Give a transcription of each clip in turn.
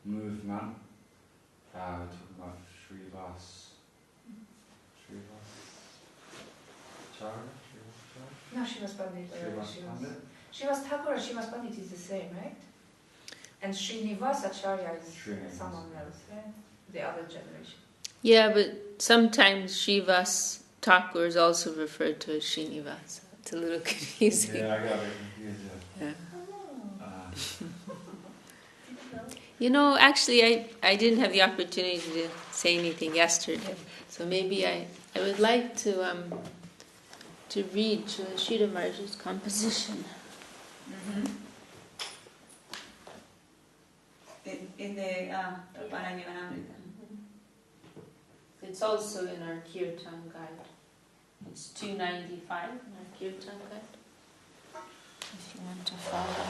movement. We're talking about No, Srivas Pandit. Srivas Thakur and Srivas Pandit is the same, right? And Srinivas Acharya is someone else, right? The other generation. Yeah, but sometimes Srivas Thakur is also referred to as Srinivas. It's a little confusing. Yeah, I got it confused. Yeah. You know, actually, I didn't have the opportunity to say anything yesterday, so maybe I would like to read Śrīyukta Maharaj's composition. In the Caitanya-caritāmṛta. It's also in our Kirtan guide. It's 295 in our Kirtan guide, if you want to follow.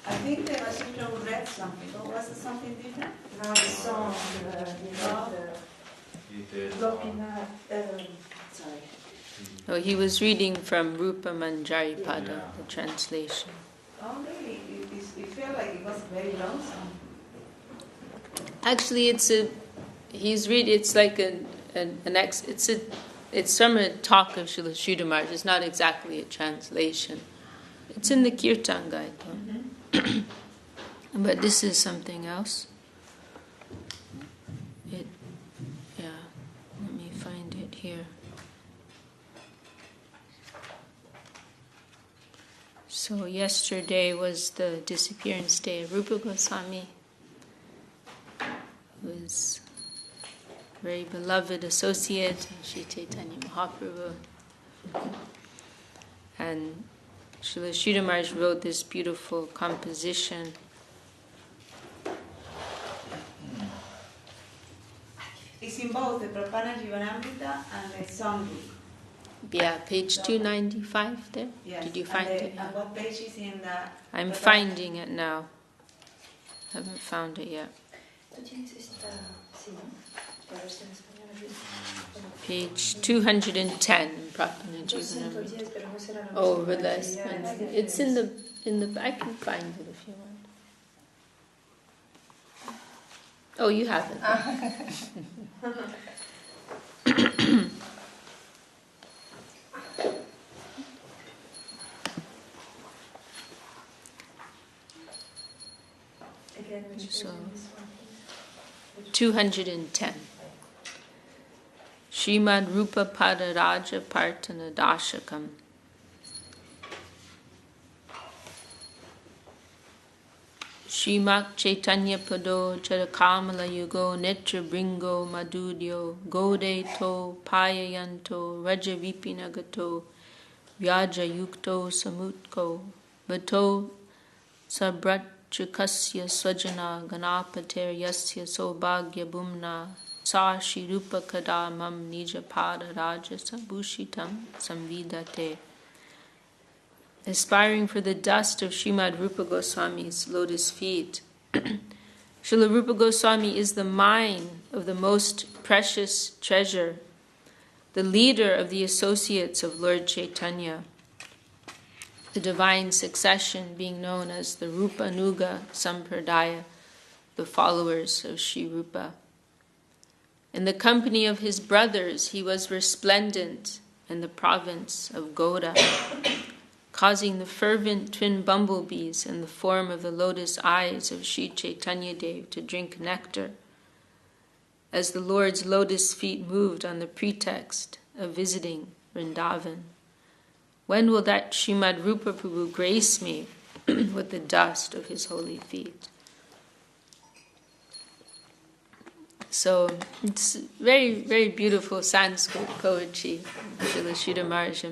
I think the Vasudha read something, or was it something different? No, the song, sorry. Oh, he was reading from Rupa Manjari Pada, the translation. Oh, really? It felt like it was very lonesome. Actually, it's from a talk of Srila Śrīyukta Maharaj. It's not exactly a translation. It's in the Kirtan guide, though. But this is something else. Let me find it here. So yesterday was the disappearance day of Rupa Goswami, who is a very beloved associate of Sri Caitanya Mahaprabhu. And Srila Śrīyukta Maharaj wrote this beautiful composition. It's in both the Caitanya-caritāmṛta and the songbook. Yeah, page 295 there. Yes. Did you find it? And what page is in the... I'm finding it now. Haven't found it yet. Page 210 in Pratana Jivanamrita. Oh, Vilas. It's in the I can find it if you want. Oh, you have it. So 210. Srimad Rupa Pada Raja Partana Dashakam. Srimak Chaitanya Pado Charakamala Yugo Netra Bringo Madhudyo Gode To Payayanto Raja Vipinagato Vyaja Yukto Samutko Bato Sabrat Chukasya Swajana Ganapater Yasya Sobhagya Bhumna Sa Shrirupa Kadamam Nijapada Raja Sabhushitam Samvidate. Aspiring for the dust of Srimad Rupa Goswami's lotus feet. Srila Rupa Goswami is the mine of the most precious treasure, the leader of the associates of Lord Chaitanya, the divine succession being known as the Rupa Nuga Sampradaya, the followers of Sri Rupa. In the company of his brothers, he was resplendent in the province of Gauda, causing the fervent twin bumblebees in the form of the lotus eyes of Sri Chaitanya Dev to drink nectar, as the Lord's lotus feet moved on the pretext of visiting Vrindavan. When will that Srimad Rupa Prabhu grace me with the dust of his holy feet? So it's very, very beautiful Sanskrit poetry, Srila Śrīyukta Maharaj.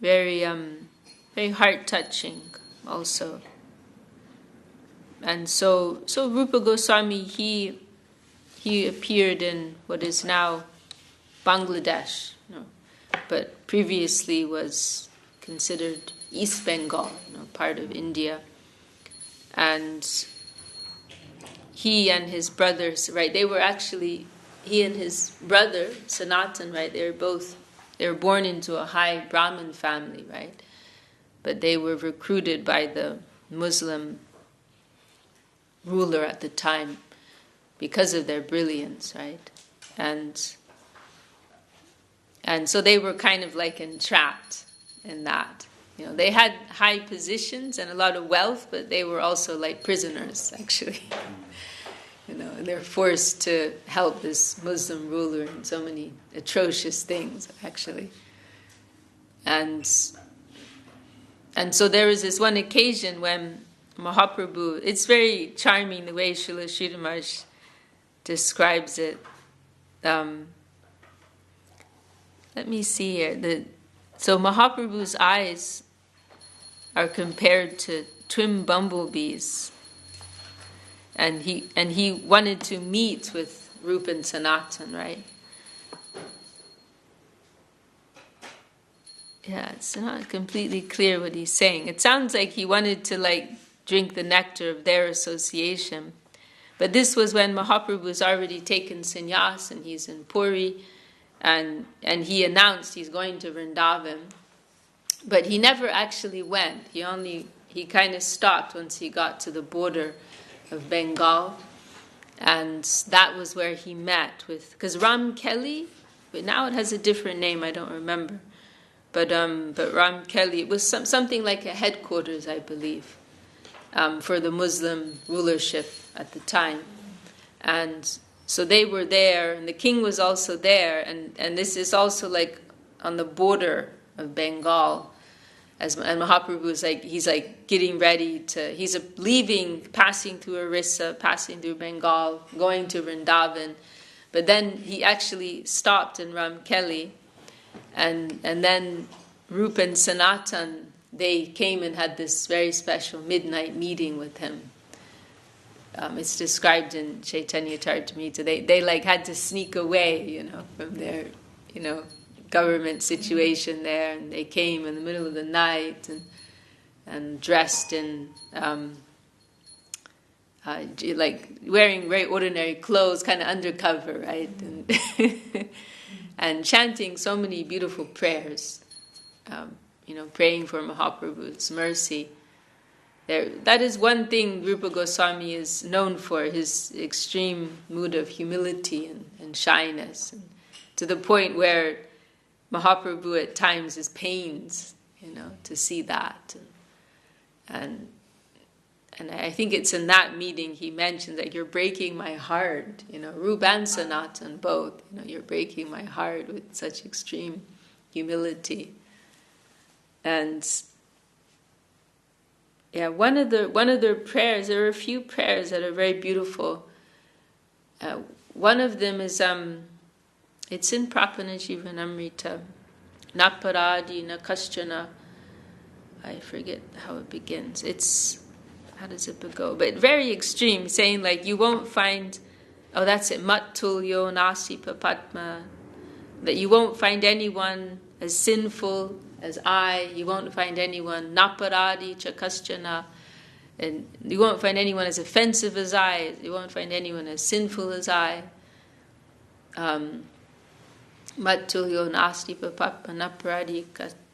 Very, very heart-touching also. And so Rupa Goswami, he appeared in what is now Bangladesh, but previously was considered East Bengal, part of India. and he and his brothers, right? They were actually, he and his brother Sanatan, right? They were born into a high Brahmin family, right? But they were recruited by the Muslim ruler at the time because of their brilliance, right? And so they were kind of like entrapped in that. You know, they had high positions and a lot of wealth, but they were also like prisoners, actually. You know, and they're forced to help this Muslim ruler in so many atrocious things, actually. And so there was this one occasion when Mahaprabhu, it's very charming the way Srila Śrīyukta Maharaj describes it. Let me see here. So Mahaprabhu's eyes are compared to twin bumblebees. And he wanted to meet with Rupa and Sanatan, right? Yeah, it's not completely clear what he's saying. It sounds like he wanted to like drink the nectar of their association. But this was when Mahaprabhu was already taken sannyas and he's in Puri, and he announced he's going to Vrindavan. But he never actually went. He kind of stopped once he got to the border of Bengal, and that was where he met with, because Ram Kelly, but now it has a different name, I don't remember, but Ram Kelly, it was something like a headquarters, I believe, for the Muslim rulership at the time. And so they were there, and the king was also there, and this is also like on the border of Bengal. And Mahaprabhu is like, he's like getting ready to, he's leaving, passing through Orissa, passing through Bengal, going to Vrindavan. But then he actually stopped in Ramkeli, and then Rupa and Sanatan, they came and had this very special midnight meeting with him. It's described in Caitanya-caritāmṛta. They like had to sneak away, you know, from their, you know, government situation there, and they came in the middle of the night and dressed in like wearing very ordinary clothes, kind of undercover, right, and and chanting so many beautiful prayers, you know, praying for Mahaprabhu's mercy. That is one thing Rupa Goswami is known for, his extreme mood of humility and shyness, and to the point where Mahaprabhu at times is pains, you know, to see that. And I think it's in that meeting he mentioned that you're breaking my heart, you know, Rupa and Sanatan both, you know, you're breaking my heart with such extreme humility. And yeah, one of their prayers, there are a few prayers that are very beautiful. One of them is it's in Prapanajivanamrita, Naparadi na Kaschana. I forget how it begins. How does it go? But very extreme, saying like you won't find, that's it, Mattulyo Nasi Papatma, that you won't find anyone as sinful as I, you won't find anyone Naparadi Chakaschana, and you won't find anyone as offensive as I, you won't find anyone as sinful as I. Mattulyo nasti papappa napradi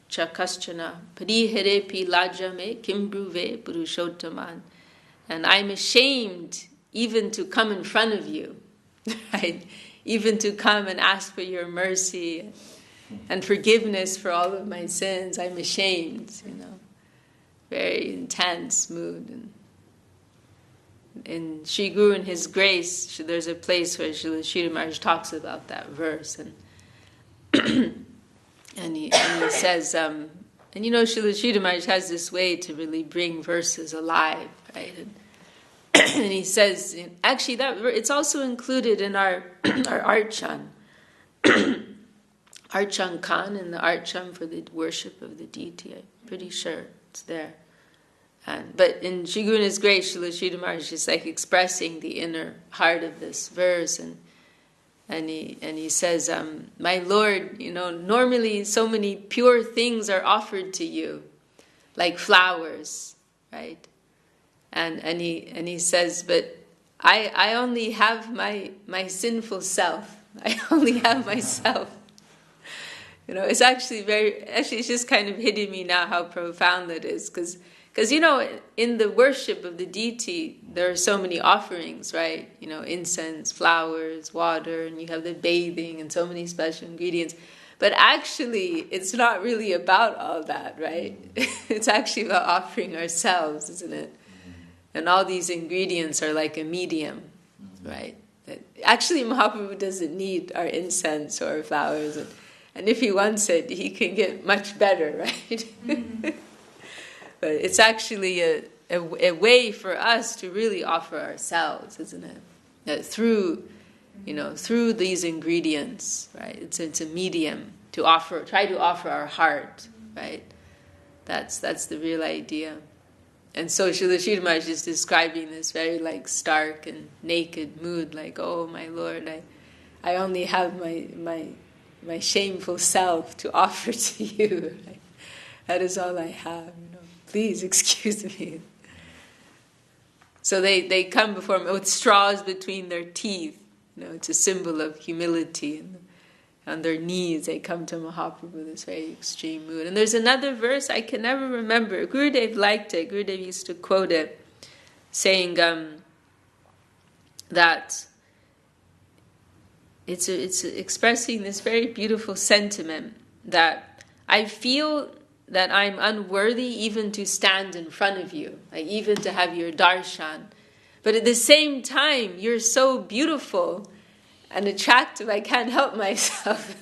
chakaschana pariherepi lajame kimbruve purushottaman. And I'm ashamed even to come in front of you, right? Even to come and ask for your mercy and forgiveness for all of my sins. I'm ashamed, you know. Very intense mood. And in Sri Guru and His Grace, there's a place where Srila Śrīyukta Maharaj talks about that verse, and he says, and you know, Srila Śrīyukta Maharaj has this way to really bring verses alive, right? And he says, actually, that it's also included in our Archan, Archan Khan, and the Archan for the worship of the deity. I'm pretty sure it's there. But in Sri Guru and His Grace, Srila Śrīyukta Maharaj is like expressing the inner heart of this verse, and he says, my Lord, you know, normally so many pure things are offered to you, like flowers, right? And he says, but I only have my sinful self. I only have myself. It's actually it's just kind of hitting me now how profound that is, because in the worship of the deity, there are so many offerings, right? Incense, flowers, water, and you have the bathing and so many special ingredients. But actually, it's not really about all that, right? It's actually about offering ourselves, isn't it? And all these ingredients are like a medium, right? Actually, Mahaprabhu doesn't need our incense or flowers. And if he wants it, he can get much better, right? But it's actually a way for us to really offer ourselves, isn't it? That through these ingredients, right? It's a medium to try to offer our heart, right? That's the real idea. And so Srila Sridhar Maharaj is describing this very stark and naked mood, oh my Lord, I only have my shameful self to offer to you. Right? That is all I have. Please excuse me. So they come before him with straws between their teeth. It's a symbol of humility. And on their knees, they come to Mahaprabhu, this very extreme mood. And there's another verse I can never remember. Gurudev liked it. Gurudev used to quote it, saying that it's expressing this very beautiful sentiment that I feel that I'm unworthy even to stand in front of you, even to have your darshan. But at the same time, you're so beautiful and attractive, I can't help myself.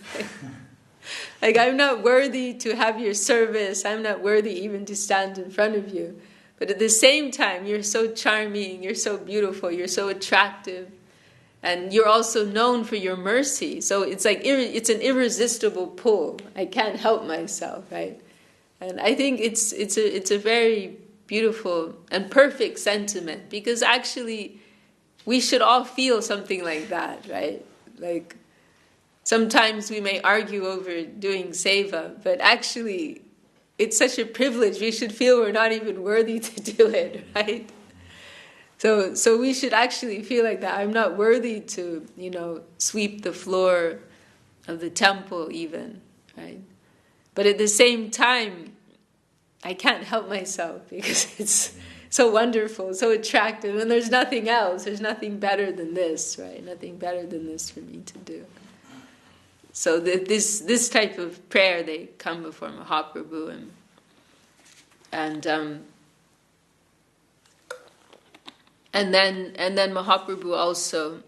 I'm not worthy to have your service. I'm not worthy even to stand in front of you. But at the same time, you're so charming, you're so beautiful, you're so attractive. And you're also known for your mercy. So it's it's an irresistible pull. I can't help myself, right? And I think it's a very beautiful and perfect sentiment, because actually we should all feel something like that, right? Sometimes we may argue over doing seva, but actually it's such a privilege. We should feel we're not even worthy to do it, right? So we should actually feel like that. I'm not worthy to, sweep the floor of the temple even, right? But at the same time, I can't help myself because it's so wonderful, so attractive, and there's nothing else. There's nothing better than this, right? Nothing better than this for me to do. So this type of prayer, they come before Mahaprabhu, and then Mahaprabhu also,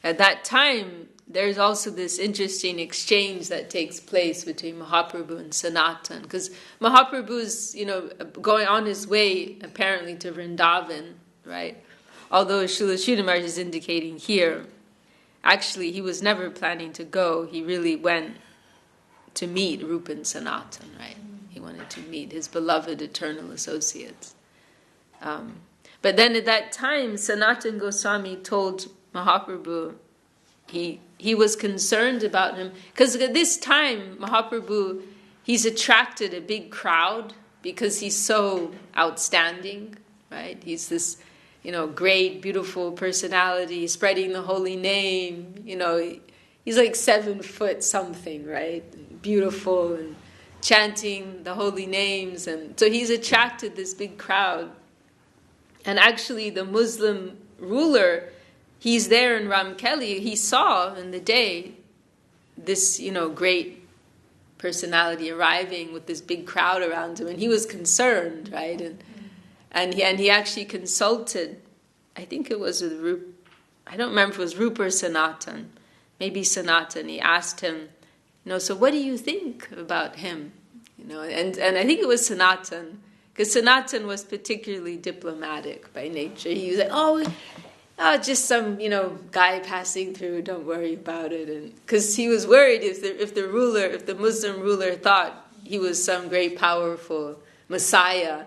at that time, there's also this interesting exchange that takes place between Mahaprabhu and Sanatan, because Mahaprabhu's, going on his way apparently to Vrindavan, right? Although Srila Sridhar Maharaj is indicating here, actually he was never planning to go. He really went to meet Rupa and Sanatan, right? He wanted to meet his beloved eternal associates. But then at that time, Sanatan Goswami told Mahaprabhu he was concerned about him, because at this time Mahaprabhu, he's attracted a big crowd because he's so outstanding, right? He's this, great, beautiful personality, spreading the holy name. He's 7 foot something, right? Beautiful and chanting the holy names, and so he's attracted this big crowd. And actually, the Muslim ruler, he's there in Ramkeli. He saw in the day this, great personality arriving with this big crowd around him, and he was concerned, right? And he actually consulted. I think it was with Rupa. I don't remember if it was Rupa or Sanatan. Maybe Sanatan. He asked him, so what do you think about him? And I think it was Sanatan, because Sanatan was particularly diplomatic by nature. He was like, oh, just some, guy passing through, don't worry about it. And because he was worried if the Muslim ruler thought he was some great powerful messiah,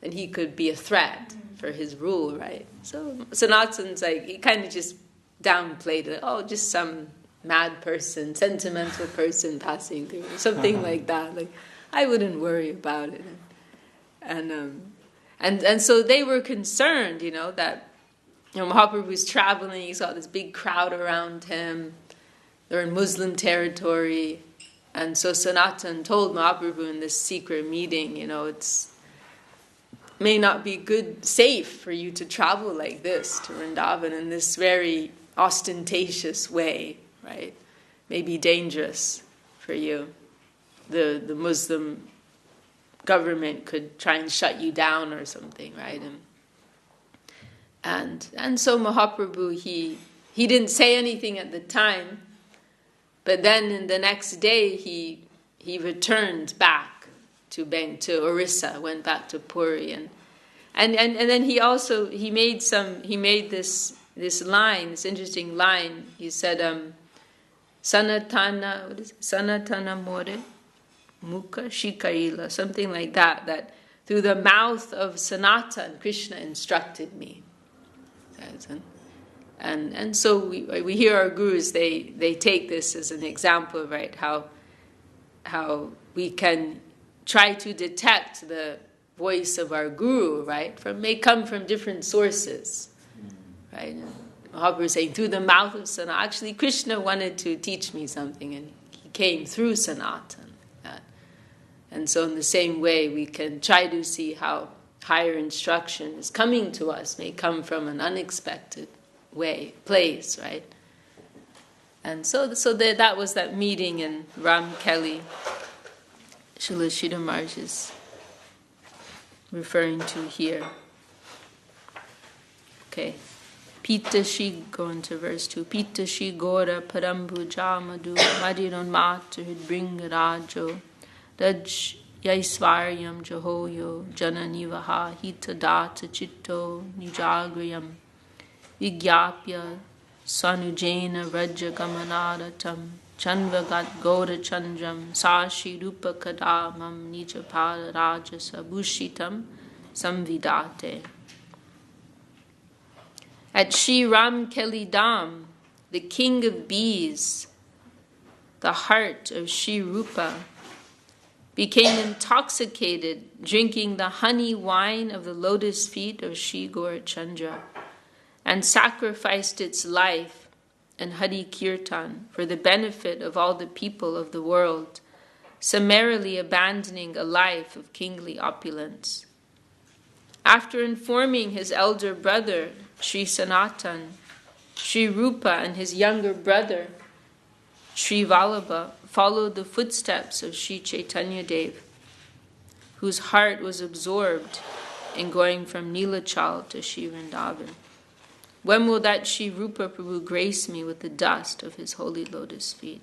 then he could be a threat for his rule, right? So Sanatan's he kind of just downplayed it. Oh, just some mad person, sentimental person passing through, something like that. I wouldn't worry about it. And so they were concerned, that Mahaprabhu was traveling, he saw this big crowd around him, they're in Muslim territory, and so Sanatan told Mahaprabhu in this secret meeting, it's may not be safe for you to travel like this to Vrindavan in this very ostentatious way, right? May be dangerous for you. The Muslim government could try and shut you down or something, right? And so Mahaprabhu, he didn't say anything at the time, but then in the next day he returned back to Orissa, went back to Puri, and then he made this line, this interesting line. He said, Sanatana more mukha shikarila, something like that through the mouth of Sanatan, Krishna instructed me. And so we hear our gurus, they take this as an example, right? How we can try to detect the voice of our guru, right? May come from different sources, right? And Mahaprabhu is saying through the mouth of Sanatan. Actually, Krishna wanted to teach me something, and he came through Sanatan. And so in the same way, we can try to see how higher instruction is coming to us, may come from an unexpected place, right? And so that was that meeting in Ram Kelly, Srila Sridhar Maharaj is referring to here. Okay. Pita Shri, go into verse 2. Pita Shri Gora Parambuja Madhu Madiron Mata Hidbringa Rajo Daj Yaisvaryam Jahoyo Jananivaha Hitadata Chitto Nijagriyam Vigyapya Sanujena Raja Gamanadatam Chanvagat Goda Chandram Sashi Rupa Kadamam Nijapada Rajasa Bushitam Samvidate. At Sri Ram Kelly Dham, the king of bees, the heart of Sri Rupa, became intoxicated drinking the honey wine of the lotus feet of Sri Gaurachandra, and sacrificed its life in Hari Kirtan for the benefit of all the people of the world, summarily abandoning a life of kingly opulence. After informing his elder brother, Sri Sanatan, Sri Rupa and his younger brother, Sri Vallabha, followed the footsteps of Sri Chaitanya Dev, whose heart was absorbed in going from Nilachal to Sri Vrindavan. When will that Sri Rupa Prabhu grace me with the dust of his holy lotus feet?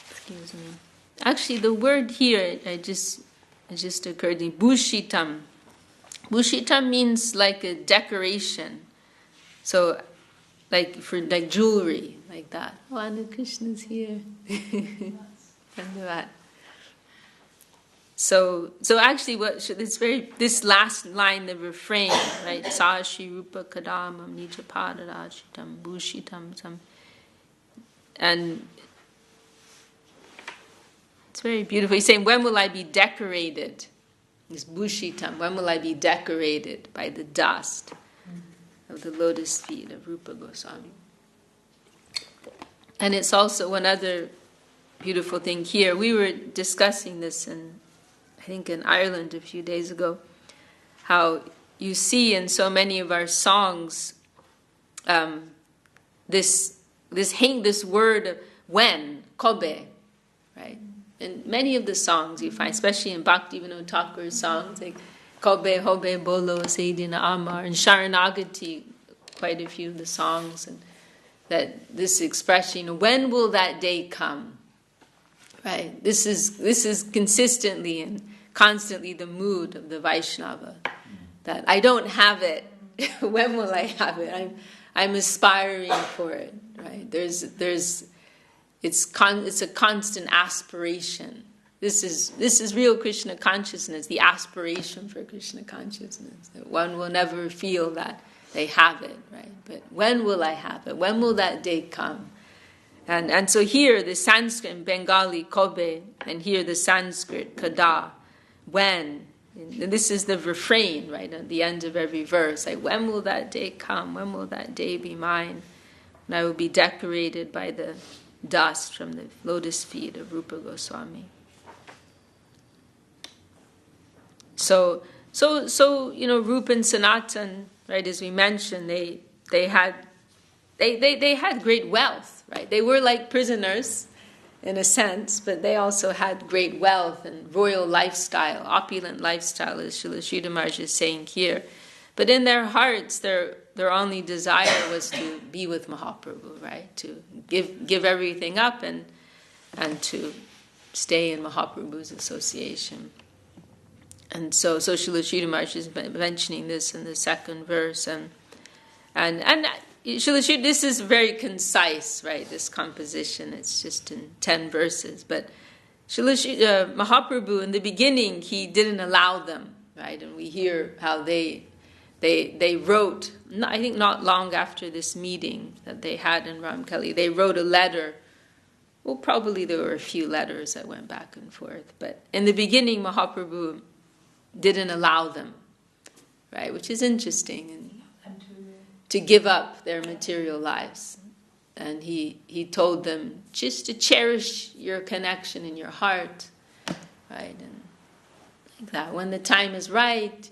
Excuse me. Actually, the word here, it just occurred to me, Bushitam. Bushitam means like a decoration. So, like jewelry, like that. Oh, Anand Krishna's here. So actually, this last line, the refrain, right? Sa Shri Rupa Kadamam Nijapada Rajitam Bushitam Sam, and it's very beautiful. He's saying, when will I be decorated? This Bushitam, when will I be decorated by the dust of the lotus feet of Rupa Goswami? And it's also one other beautiful thing here. We were discussing this I think in Ireland a few days ago, how you see in so many of our songs this word when, kobe, right? In many of the songs you find, especially in Bhakti Vinod Thakur's songs, like Kobe, Hobe, Bolo, Sayyidina Amar, and Sharanagati, quite a few of the songs, and that this expression, when will that day come? Right? This is consistently and constantly the mood of the Vaishnava. That I don't have it. When will I have it? I'm aspiring for it. Right? It's a constant aspiration. This is real Krishna consciousness, the aspiration for Krishna consciousness. That one will never feel that they have it, right? But when will I have it? When will that day come? And so here the Sanskrit and Bengali kobe, and here the Sanskrit kada, when, And this is the refrain, right, at the end of every verse. Like, when will that day come? When will that day be mine? And I will be decorated by the dust from the lotus feet of Rupa Goswami. So Rupa and Sanatan, right, as we mentioned, they had great wealth, right? They were like prisoners in a sense, but they also had great wealth and royal lifestyle, opulent lifestyle, as Srila Sridhar Maharaj is saying here. But in their hearts, their only desire was to be with Mahaprabhu, right? To give everything up and to stay in Mahaprabhu's association. And so Srila Sridhar Maharaj is mentioning this in the second verse, and Srila Sridhar, this is very concise, right? This composition, it's just in 10 verses. But Srila Mahaprabhu, in the beginning, he didn't allow them, right? And we hear how they wrote, I think not long after this meeting that they had in Ramkali, they wrote a letter. Well, probably there were a few letters that went back and forth. But in the beginning, Mahaprabhu didn't allow them, right? Which is interesting. And to give up their material lives. And he told them just to cherish your connection in your heart, right? And like that, when the time is right,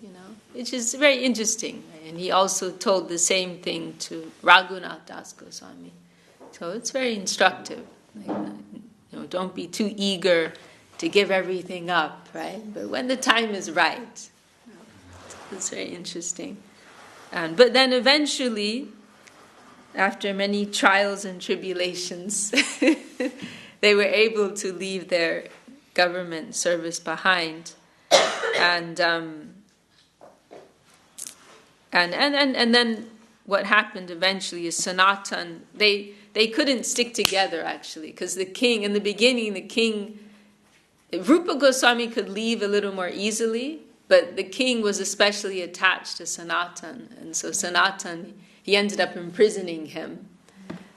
which is very interesting. Right? And he also told the same thing to Raghunath Das Goswami. So it's very instructive. Like, don't be too eager to give everything up, right? But when the time is right, it's very interesting. But then eventually, after many trials and tribulations, they were able to leave their government service behind, and then what happened eventually is Sanatan. They couldn't stick together actually, because the king in the beginning, Rupa Goswami could leave a little more easily. But the king was especially attached to Sanatan, and so Sanatan, he ended up imprisoning him,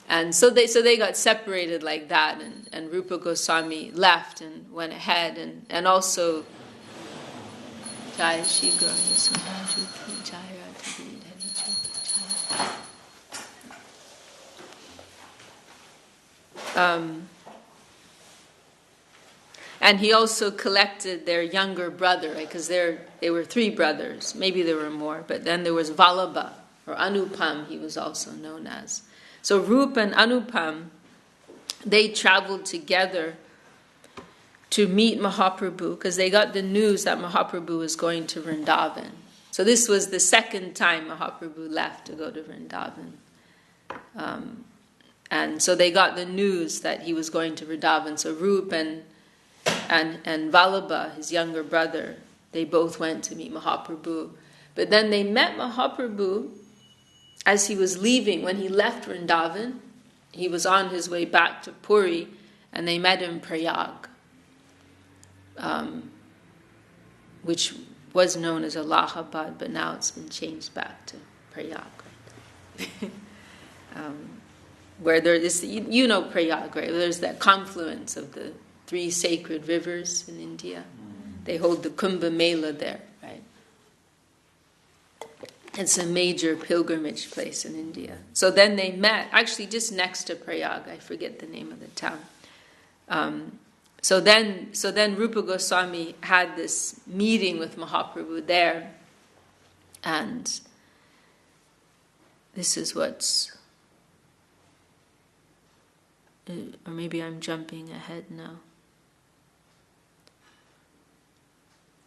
and so they got separated like that, and Rupa Goswami left and went ahead, and also Jai Shri and he also collected their younger brother, right? Because they were 3 brothers. Maybe there were more. But then there was Vallabha, or Anupam, he was also known as. So Rupa and Anupam, they traveled together to meet Mahaprabhu, because they got the news that Mahaprabhu was going to Vrindavan. So this was the second time Mahaprabhu left to go to Vrindavan. And so they got the news that he was going to Vrindavan. So Rupa and Vallabha, his younger brother, they both went to meet Mahaprabhu. But then they met Mahaprabhu as he was leaving. When he left Vrindavan, he was on his way back to Puri, and they met in Prayag, which was known as Allahabad, but now it's been changed back to Prayag. Right? Where there is, Prayag, right? There's that confluence of the 3 sacred rivers in India. They hold the Kumbh Mela there, right? It's a major pilgrimage place in India. So then they met, actually just next to Prayag. I forget the name of the town. So then Rupa Goswami had this meeting with Mahaprabhu there, and this is what's, or maybe I'm jumping ahead now.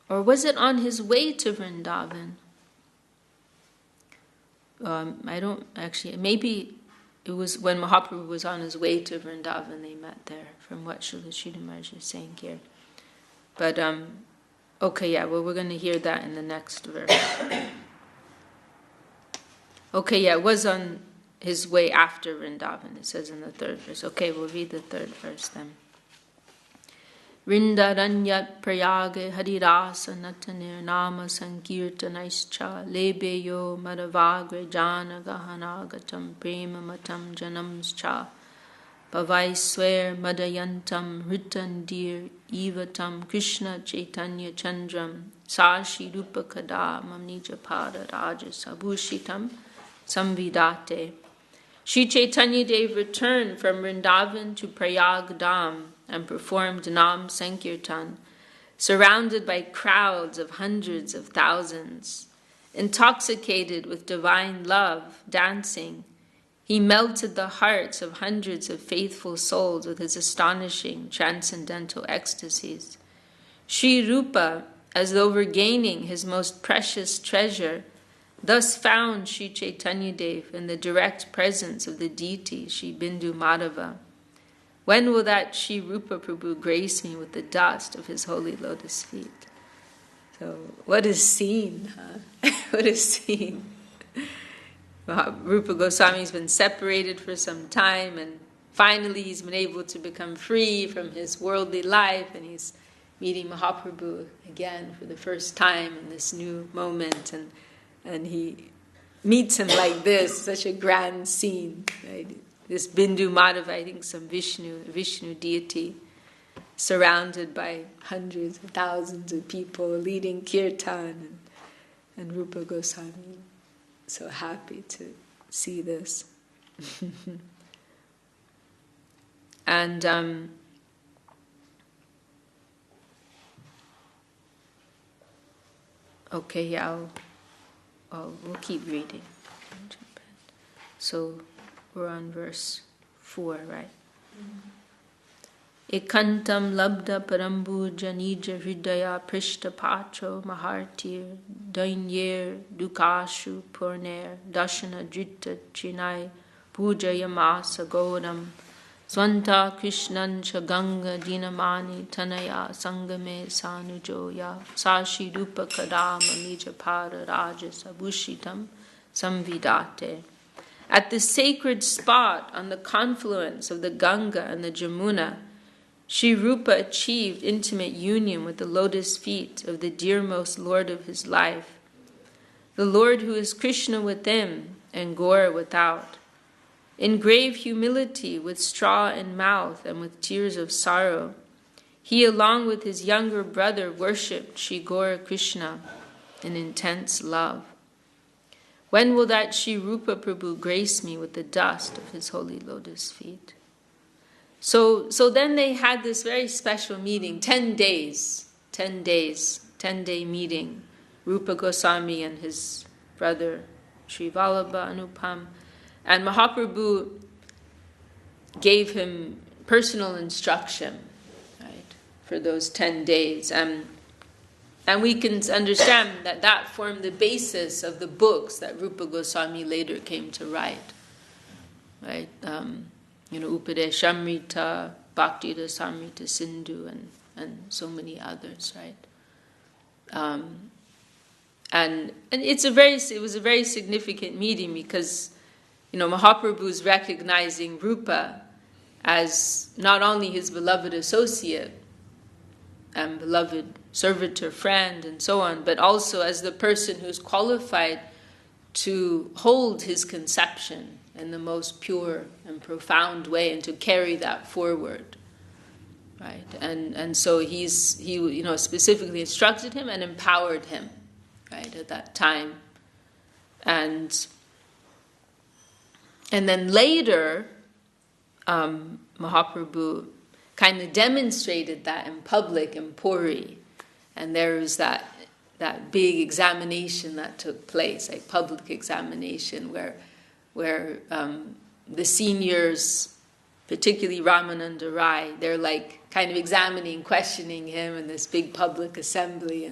Or was it on his way to Vrindavan? I don't actually, maybe it was when Mahaprabhu was on his way to Vrindavan they met there, from what Srila Sridhar Maharaj is saying here. But, we're going to hear that in the next verse. It was on his way after Vrindavan, it says in the 3rd verse. Okay, we'll read the 3rd verse then. Vrindaranyat prayage harirasa natanir nama sankirtanaischa lebeyo madavagre jana gahanagatam prema matam janamscha pavaiswer madayantam ritandir ivatam Krishna Caitanya-caritāmṛta sa Śrīyukta kada mamnija pada raja sabhushitam samvidate. Sri Caitanya Dev returned from Vrindavan to Prayag Dham and performed Nam Sankirtan, surrounded by crowds of hundreds of thousands. Intoxicated with divine love, dancing, he melted the hearts of hundreds of faithful souls with his astonishing transcendental ecstasies. Sri Rupa, as though regaining his most precious treasure, thus found Sri Caitanya Dev in the direct presence of the deity Sri Bindu Madhava. When will that Sri Rupa Prabhu grace me with the dust of his holy lotus feet? So, what is seen? Huh? What is seen? Rupa Goswami's been separated for some time, and finally he's been able to become free from his worldly life, and he's meeting Mahaprabhu again for the first time in this new moment, and he meets him like this, such a grand scene, right? This Bindu Madhava, I think some Vishnu deity, surrounded by hundreds of thousands of people leading kirtan, and Rupa Goswami so happy to see this. And okay, yeah, we'll keep reading. So we're on verse 4, right? Ekantam labda parambu janija hridaya prishta patro mahartir dainyer dukashu purner dashana drita chinai puja yamasa godam swanta krishnan chaganga dinamani tanaya sangame sanujoya sashi rupa kadama nija pada raja sabhushitam samvidate. At the sacred spot on the confluence of the Ganga and the Jamuna, Sri Rupa achieved intimate union with the lotus feet of the dearmost Lord of his life, the Lord who is Krishna within and Gaura without. In grave humility, with straw in mouth and with tears of sorrow, he, along with his younger brother, worshipped Sri Gaura Krishna in intense love. When will that Sri Rupa Prabhu grace me with the dust of his holy lotus feet? So then they had this very special meeting, 10 day meeting, Rupa Goswami and his brother Sri Vallabha Anupam, and Mahaprabhu gave him personal instruction, right, for those 10 days. And we can understand that formed the basis of the books that Rupa Goswami later came to write, right? Upadeshamrita, Bhakti Rasamrita Sindhu, and so many others, right? And it was a very significant meeting because, Mahaprabhu's recognizing Rupa as not only his beloved associate and beloved servitor, friend, and so on, but also as the person who's qualified to hold his conception in the most pure and profound way and to carry that forward, right? And so he specifically instructed him and empowered him, right, at that time. And then later, Mahaprabhu kind of demonstrated that in public in Puri, and there was that big examination that took place, like public examination, where the seniors, particularly Ramananda Rai, they're like kind of examining, questioning him in this big public assembly,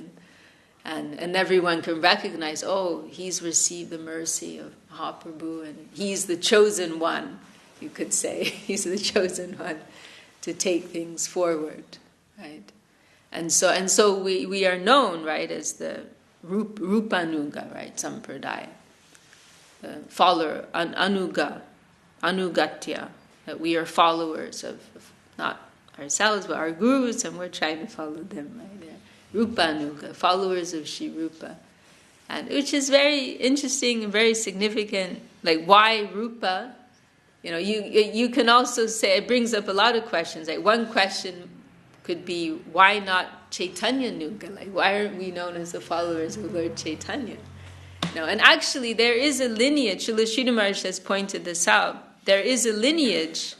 and everyone can recognize, he's received the mercy of Mahaprabhu, and he's the chosen one, you could say. He's the chosen one to take things forward, right? And so we are known, right, as the Rupanuga, right, Sampradaya. Follower, Anugatya, that we are followers of not ourselves, but our gurus, and we're trying to follow them, right? Rupanuga, followers of Sri Rupa. And which is very interesting and very significant, like why Rupa? You can also say, it brings up a lot of questions. Like one question could be, why not Chaitanya Nuga? Like, why aren't we known as the followers of Lord Chaitanya? No, and actually there is a lineage, Srila Sridhar Maharaj has pointed this out, there is a lineage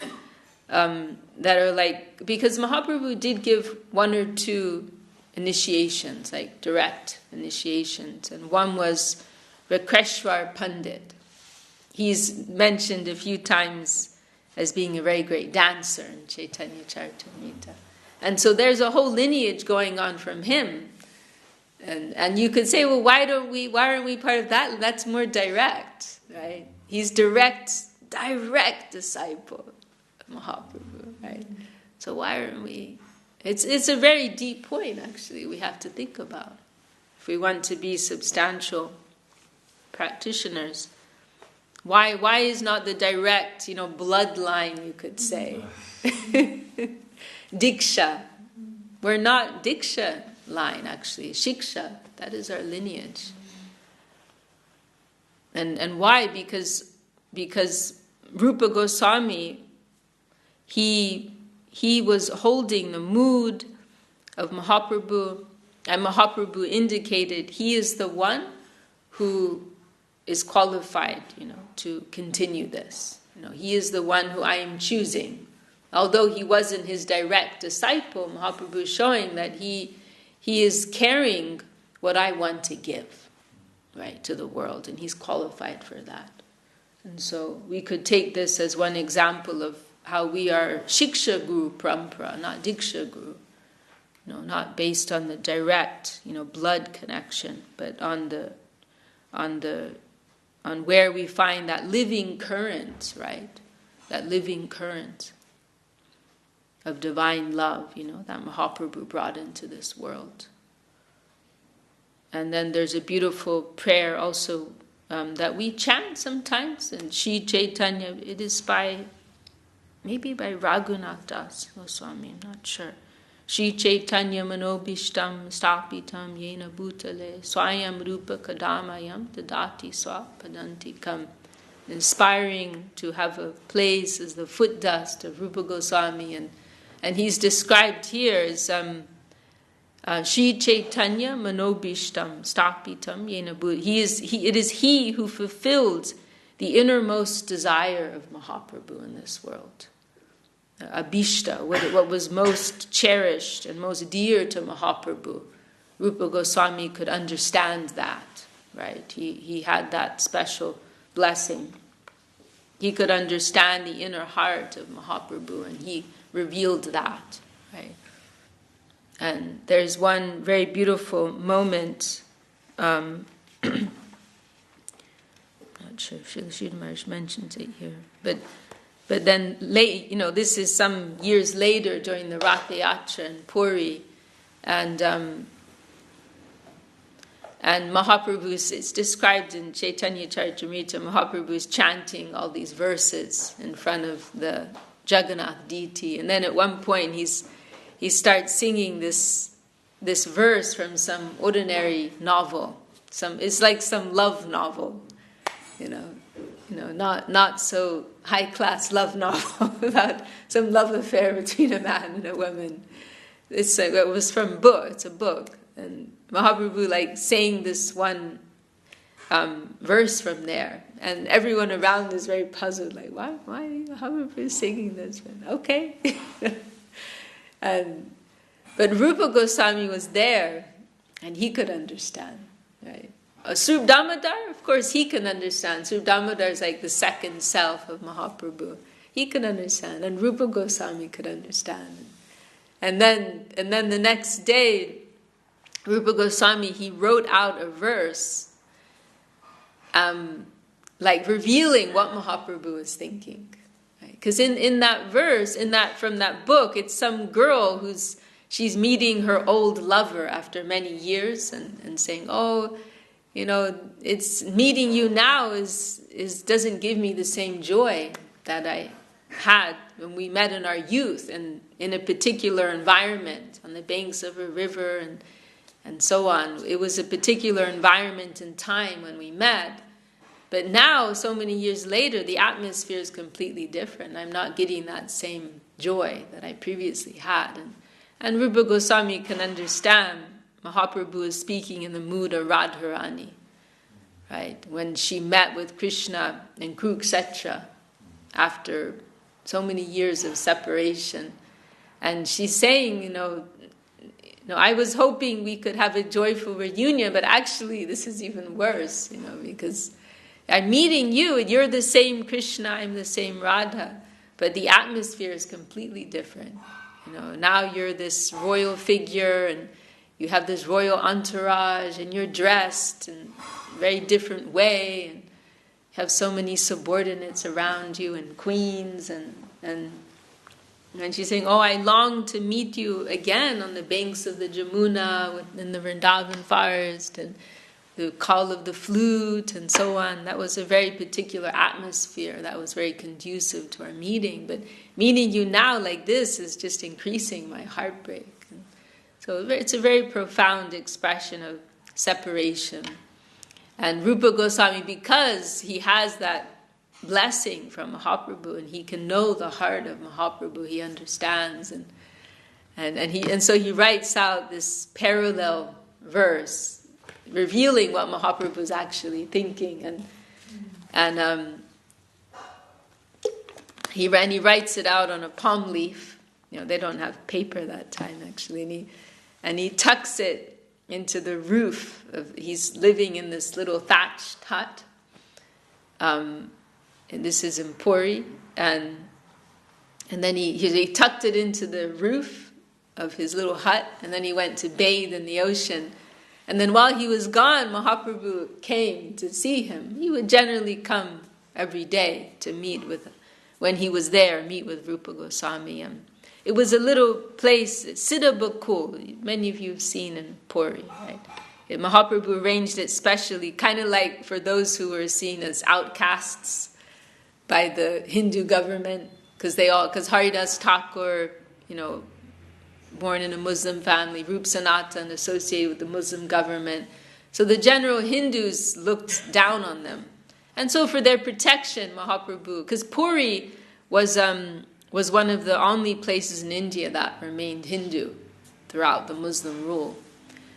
that are like, because Mahaprabhu did give one or two initiations, like direct initiations, and one was Rakreshwar Pandit. He's mentioned a few times as being a very great dancer in Caitanya-caritāmṛta. And so there's a whole lineage going on from him. And you could say, well, why aren't we part of that? That's more direct, right? He's direct disciple of Mahaprabhu, right? So why aren't we? It's a very deep point, actually, we have to think about. If we want to be substantial practitioners, why is not the direct, bloodline, you could say? Diksha. We're not Diksha line, actually. Shiksha, that is our lineage. And why? Because Rupa Goswami, he was holding the mood of Mahaprabhu, and Mahaprabhu indicated he is the one who is qualified, to continue this. He is the one who I am choosing. Although he wasn't his direct disciple, Mahaprabhu is showing that he is carrying what I want to give, right, to the world, and he's qualified for that. And so we could take this as one example of how we are Shiksha Guru Parampara, not Diksha Guru. Not based on the direct, blood connection, but on where we find that living current, right? That living current of divine love, that Mahaprabhu brought into this world. And then there's a beautiful prayer also that we chant sometimes, and Shri Chaitanya, it is maybe by Raghunath Das Goswami, I'm not sure. Shri Chaitanya manobishtam stapitam yena bhutale swayam rupa kadamayam tadati swapadantikam. Inspiring to have a place as the foot dust of Rupa Goswami, and he's described here as Shri Chaitanya manobishtam stapitam yena bhutale. It is he who fulfilled the innermost desire of Mahaprabhu in this world. Abhishta, what was most cherished and most dear to Mahaprabhu. Rupa Goswami could understand that, right? He had that special blessing. He could understand the inner heart of Mahaprabhu, and he revealed that, right? And there's one very beautiful moment, I'm not sure if Srila Maharaj mentions it here, but then, this is some years later during the Ratha Yatra in Puri, and Mahaprabhu, it's described in Caitanya-caritāmṛta, Mahaprabhu is chanting all these verses in front of the Jagannath deity, and then at one point he starts singing this verse from some ordinary novel. It's like some love novel, not so high-class love novel about some love affair between a man and a woman. It was from a book. It's a book, and Mahaprabhu saying this one verse from there, and everyone around is very puzzled. Why Mahaprabhu is singing this? Okay, but Rupa Goswami was there, and he could understand, right? Srup Damodar, of course, he can understand. Srup Damodar is like the second self of Mahaprabhu. He could understand, and Rupa Goswami could understand. And then the next day, Rupa Goswami, he wrote out a verse, revealing what Mahaprabhu was thinking. Because in that verse, from that book, it's some girl she's meeting her old lover after many years, and saying, it's meeting you now doesn't give me the same joy that I had when we met in our youth and in a particular environment on the banks of a river and so on. It was a particular environment and time when we met. But now, so many years later, the atmosphere is completely different. I'm not getting that same joy that I previously had. And Rupa Goswami can understand Mahaprabhu is speaking in the mood of Radharani, right? When she met with Krishna in Kurukshetra after so many years of separation. And she's saying, I was hoping we could have a joyful reunion, but actually this is even worse, because I'm meeting you and you're the same Krishna, I'm the same Radha, but the atmosphere is completely different. Now you're this royal figure and you have this royal entourage and you're dressed in a very different way and have so many subordinates around you and queens and she's saying, I long to meet you again on the banks of the Jamuna in the Vrindavan forest and the call of the flute and so on. That was a very particular atmosphere that was very conducive to our meeting. But meeting you now like this is just increasing my heartbreak. And so it's a very profound expression of separation. And Rupa Goswami, because he has that blessing from Mahaprabhu and he can know the heart of Mahaprabhu, he understands. And so he writes out this parallel verse revealing what Mahaprabhu is actually thinking, and he writes it out on a palm leaf. They don't have paper that time actually, and he tucks it into the roof he's living in this little thatched hut, and this is in Puri, and then he tucked it into the roof of his little hut, and then he went to bathe in the ocean. And then while he was gone, Mahaprabhu came to see him. He would generally come every day to when he was there, meet with Rupa Goswami. It was a little place, Siddhabakul, many of you have seen in Puri, right? Mahaprabhu arranged it specially, kind of like for those who were seen as outcasts by the Hindu government, because Haridas Thakur, born in a Muslim family, Rup Sanatan associated with the Muslim government. So the general Hindus looked down on them. And so for their protection, Mahaprabhu, because Puri was one of the only places in India that remained Hindu throughout the Muslim rule.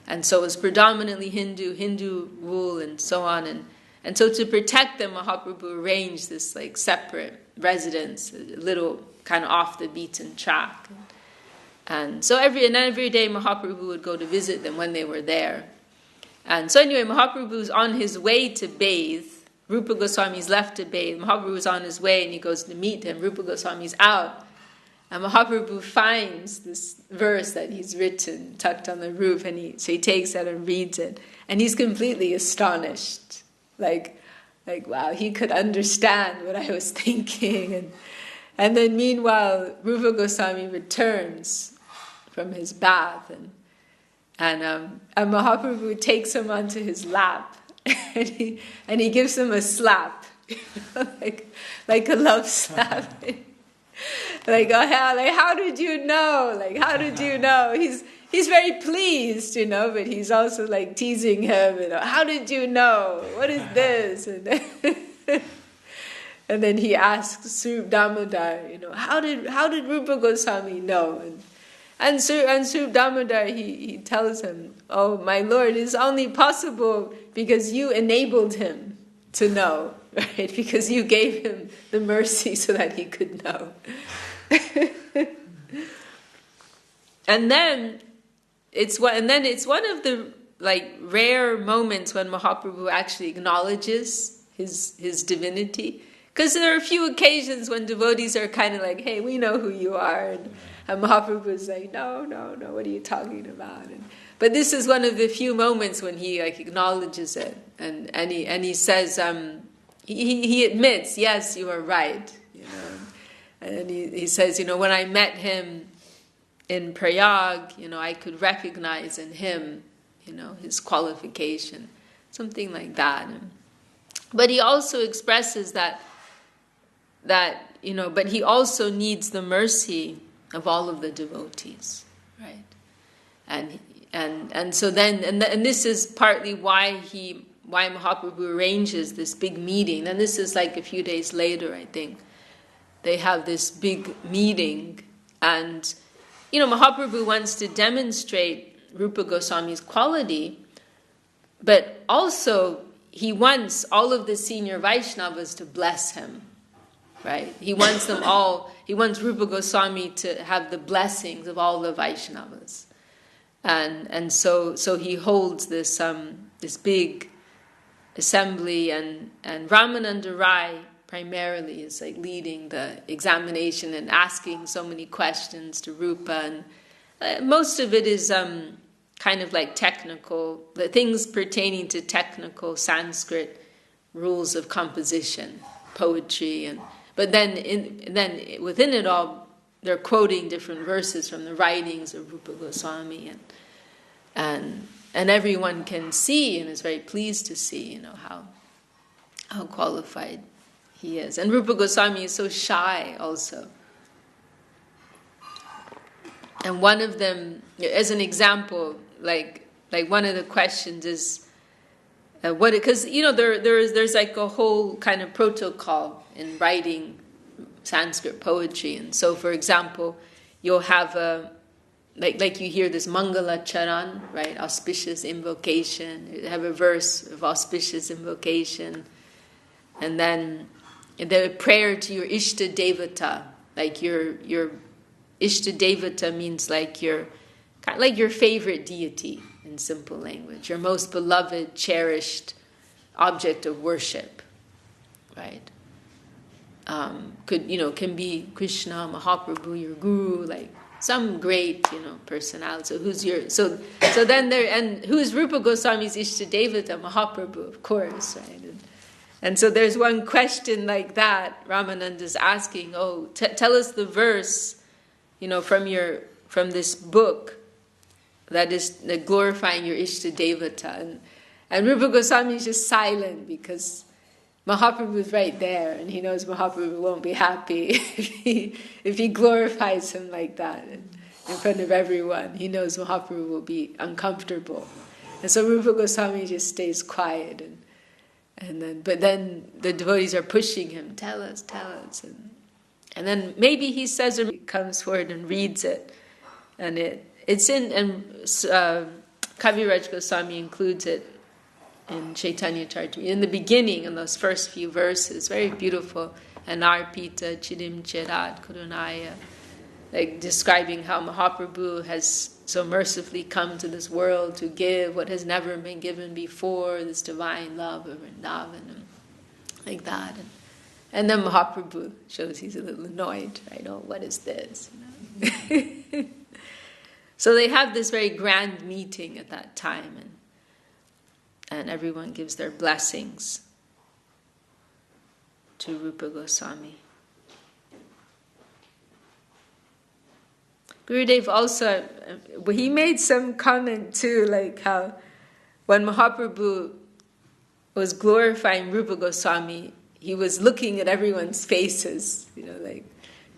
And so it was predominantly Hindu rule and so on. And so to protect them, Mahaprabhu arranged this separate residence, a little kind of off the beaten track. And so every day Mahaprabhu would go to visit them when they were there. And so anyway, Mahaprabhu's on his way to bathe. Rupa Goswami's left to bathe. Mahaprabhu's on his way and he goes to meet him. Rupa Goswami's out. And Mahaprabhu finds this verse that he's written, tucked on the roof, and so he takes it and reads it. And he's completely astonished. Like wow, he could understand what I was thinking. And then meanwhile, Rupa Goswami returns from his bath, and Mahaprabhu takes him onto his lap, and he gives him a slap, like a love slap. How did you know? How did you know? He's very pleased, but he's also teasing him. How did you know? What is this? And then he asks Swarup Damodar, how did Rupa Goswami know? And Swarup Damodar, he tells him, oh, my Lord, it's only possible because you enabled him to know, right? Because you gave him the mercy so that he could know. And then it's one of the rare moments when Mahaprabhu actually acknowledges his divinity. Because there are a few occasions when devotees are kind of hey, we know who you are. And Mahaprabhu is no, what are you talking about? But this is one of the few moments when he acknowledges it. And he says, he admits, yes, you are right. And he says, when I met him in Prayag, I could recognize in him, his qualification. Something like that. But he also expresses that but he also needs the mercy of all of the devotees, right? And so then and this is partly why Mahaprabhu arranges this big meeting. And this is a few days later, I think. They have this big meeting, and Mahaprabhu wants to demonstrate Rupa Goswami's quality, but also he wants all of the senior Vaishnavas to bless him, right? He wants them all, he wants Rupa Goswami to have the blessings of all the Vaishnavas. And so he holds this big assembly, and Ramananda Rai primarily is like leading the examination and asking so many questions to Rupa, and most of it is kind of like technical, the things pertaining to technical Sanskrit rules of composition, poetry, but then within it all, they're quoting different verses from the writings of Rupa Goswami, and everyone can see and is very pleased to see, how qualified he is. And Rupa Goswami is so shy also. And one of them, as an example, like one of the questions is, because there's like a whole kind of protocol in writing Sanskrit poetry, and so for example, you'll have like you hear this Mangala Charan, right? Auspicious invocation. You have a verse of auspicious invocation, and then the prayer to your Ishta Devata, like your Ishta Devata means like your favorite deity in simple language, your most beloved, cherished object of worship, right? Can be Krishna, Mahaprabhu, your guru, like some great, personality. So then who's Rupa Goswami's Ishta Devata? Mahaprabhu, of course, right? And so there's one question like that, Ramananda's asking, tell us the verse, from this book that is glorifying your Ishta Devata. And Rupa Goswami is just silent because Mahaprabhu is right there, and he knows Mahaprabhu won't be happy if he glorifies him like that in front of everyone. He knows Mahaprabhu will be uncomfortable. And so Rupa Goswami just stays quiet, but then the devotees are pushing him, tell us, and then maybe he says, or he comes forward and reads it, and Kaviraj Goswami includes it in Caitanya-caritāmṛta, in the beginning, in those first few verses, very beautiful, Anarpita Chidim Cherat Karunaya, like describing how Mahaprabhu has so mercifully come to this world to give what has never been given before, this divine love of Vrindavan, like that. And then Mahaprabhu shows he's a little annoyed, right? What is this? So they have this very grand meeting at that time, and everyone gives their blessings to Rupa Goswami. Gurudev also, he made some comment too, like how when Mahaprabhu was glorifying Rupa Goswami, he was looking at everyone's faces,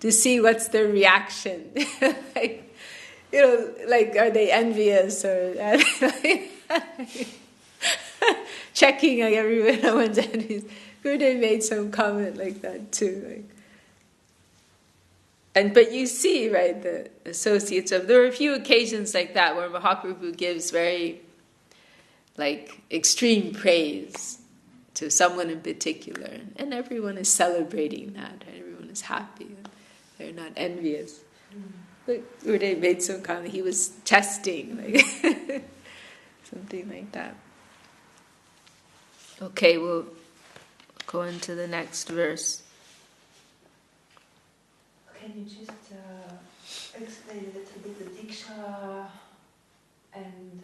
to see what's their reaction. Are they envious or checking like everyone's envious. Gurudev made some comment like that too. But you see, right, the associates of, there are a few occasions like that where Mahaprabhu gives very, extreme praise to someone in particular, and everyone is celebrating that, right? Everyone is happy, they're not envious. But Gurudev made some comment, he was testing, something like that. Okay, we'll go into the next verse. Can you just explain a little bit the Diksha and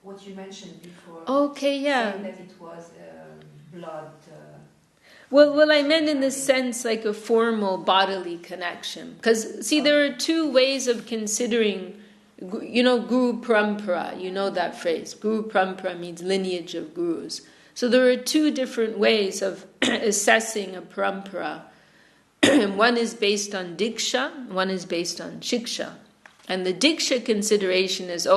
what you mentioned before? Okay, yeah. Saying that it was blood. Well, I meant in the sense like a formal bodily connection. Because, see, there are two ways of considering, Guru Parampara, that phrase. Guru Parampara means lineage of gurus. So there are two different ways of assessing a parampara. One is based on Diksha, one is based on Shiksha. And the Diksha consideration is,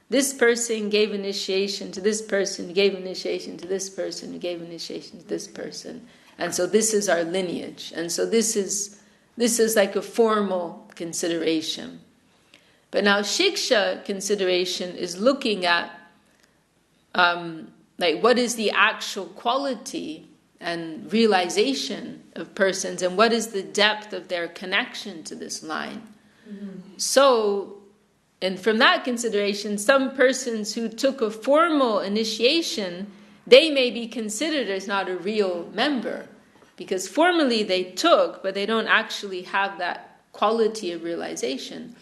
this person gave initiation to this person, gave initiation to this person, gave initiation to this person. And so this is our lineage. And so this is like a formal consideration. But now shiksha consideration is looking at what is the actual quality and realization of persons, and what is the depth of their connection to this line. So, and from that consideration, some persons who took a formal initiation, they may be considered as not a real member, because formally they took, but they don't actually have that quality of realization.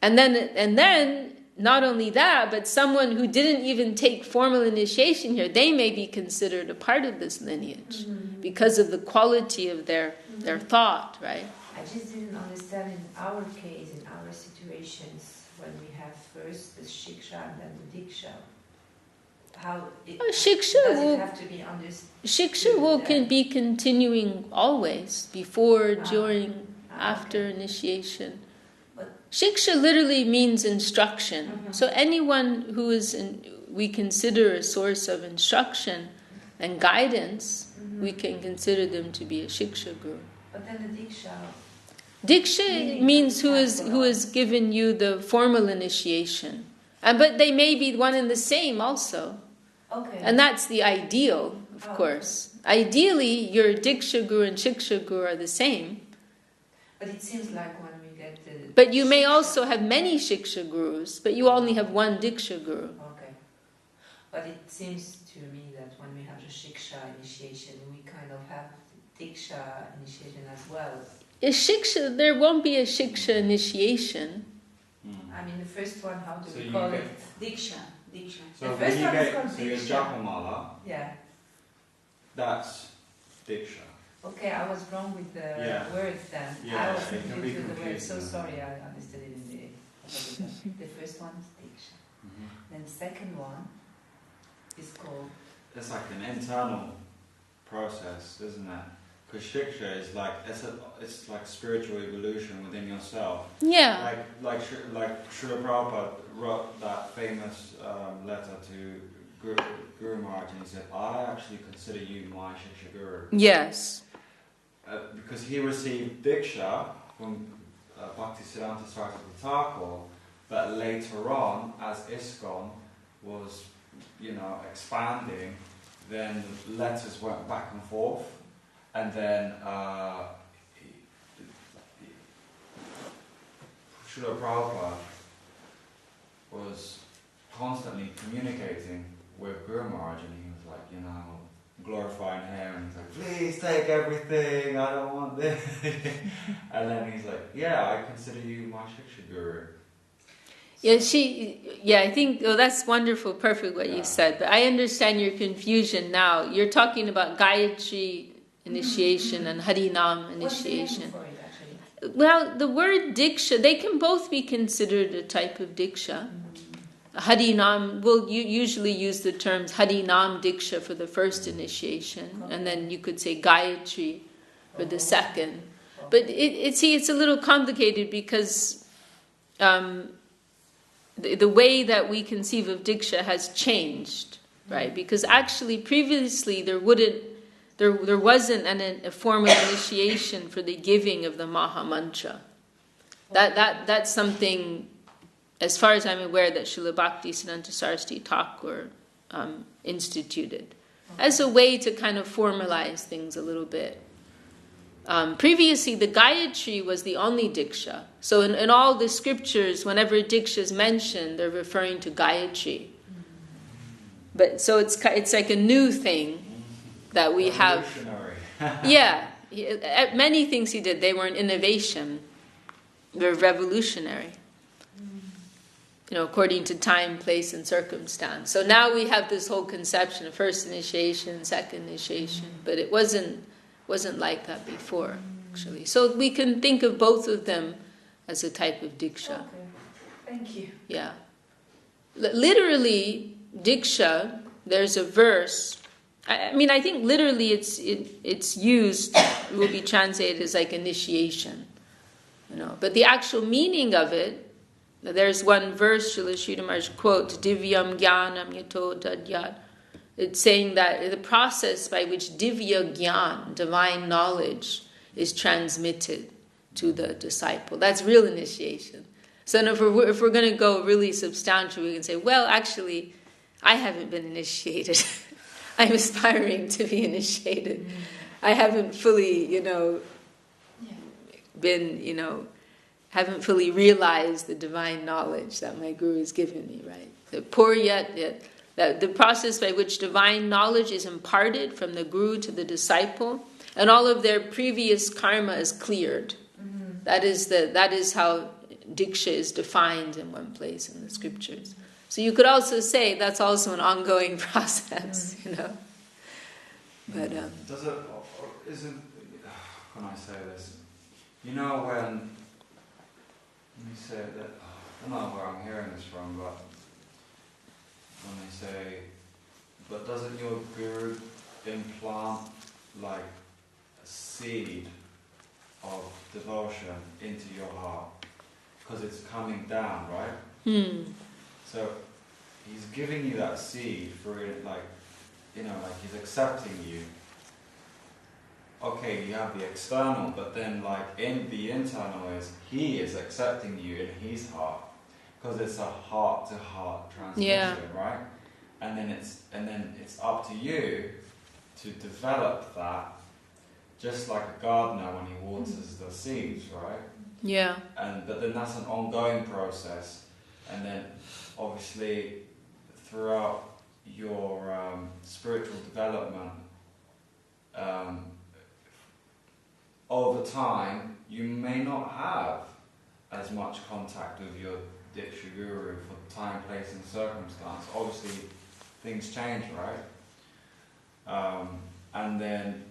And then not only that, but someone who didn't even take formal initiation here, they may be considered a part of this lineage because of the quality of their thought, right? I just didn't understand in our case, in our situations, when we have first the shiksha and then the diksha, how it, it have to be understood? Shiksha can be continuing always, before, during, after initiation. Shiksha literally means instruction. So anyone who is we consider a source of instruction and guidance, we can consider them to be a shiksha guru. But then the diksha. Diksha means who has given you the formal initiation, but they may be one and the same also. Okay. And that's the ideal, of course. Ideally, your diksha guru and shiksha guru are the same. But it seems like when we get the... But you may also have many shiksha gurus, but you only have one diksha guru. Okay. But it seems to me that when we have the shiksha initiation, we kind of have the diksha initiation as well. There won't be a shiksha initiation. I mean, the first one, how do we call it? Diksha. So The first one is called so your diksha. japamala, Yeah. that's diksha. Okay, I was wrong with the words then. Yeah, I was it can be confused with the words. So confusing. sorry, I understood it in the first one is diksha. Then the second one is called... It's like an internal process, isn't it? Because shiksha is like it's like spiritual evolution within yourself. Yeah. Like Srila Prabhupada wrote that famous letter to Guru Maharaj, and he said, "I actually consider you my shiksha guru." Yes. Because he received diksha from Bhakti Saraswati Thakur, but later on, as ISKCON was, expanding, then letters went back and forth. And then Srila Prabhupada was constantly communicating with Guru Maharaj, and he was like, glorifying him, and he's like, please take everything, I don't want this. And then he's like, I consider you my shiksha guru. I think, that's wonderful, perfect what you said, but I understand your confusion now. You're talking about Gayatri initiation and Harinam initiation. What's the name for it, actually? Well, the word diksha, they can both be considered a type of diksha. Harinam, we'll usually use the terms Harinam diksha for the first initiation, and then you could say Gayatri for the second. But it's a little complicated because the way that we conceive of diksha has changed, right? Because actually previously there wasn't a formal initiation for the giving of the Maha Mantra. That's something, as far as I'm aware, that Srila Bhakti Siddhanta Saraswati Thakur instituted as a way to kind of formalize things a little bit. Previously, the Gayatri was the only diksha. So in all the scriptures, whenever diksha is mentioned, they're referring to Gayatri. But so it's like a new thing that we have. Many things he did, they were an innovation. They're revolutionary. According to time, place, and circumstance. So now we have this whole conception of first initiation, second initiation, but it wasn't like that before, actually. So we can think of both of them as a type of diksha. Okay, thank you. Yeah. Literally, diksha, there's a verse. I think literally it's used, it will be translated as like initiation. But the actual meaning of it, there's one verse Srila Sridhar Maharaj quotes, Divyam Jnanam Yato Dadyat. It's saying that the process by which Divya Gyan, divine knowledge, is transmitted to the disciple. That's real initiation. So if we're going to go really substantial, we can say, well, actually, I haven't been initiated. I'm aspiring to be initiated. I haven't fully, haven't fully realized the divine knowledge that my guru has given me, right? The poor yet, the process by which divine knowledge is imparted from the guru to the disciple, and all of their previous karma is cleared. Mm-hmm. That is how Diksha is defined in one place in the scriptures. So you could also say that's also an ongoing process, But does it, or isn't? How can I say this? When let me say that. I don't know where I'm hearing this from, but when they say, but doesn't your guru implant like a seed of devotion into your heart? Because it's coming down, right? So he's giving you that seed for it, like he's accepting you. Okay, you have the external, but then in the internal is he is accepting you in his heart, because it's a heart-to-heart transmission, right? And then it's up to you to develop that, just like a gardener when he waters the seeds, right? Yeah. But then that's an ongoing process, and then obviously throughout your spiritual development, over time you may not have as much contact with your Diksha Guru for time, place and circumstance. Obviously things change, right? And then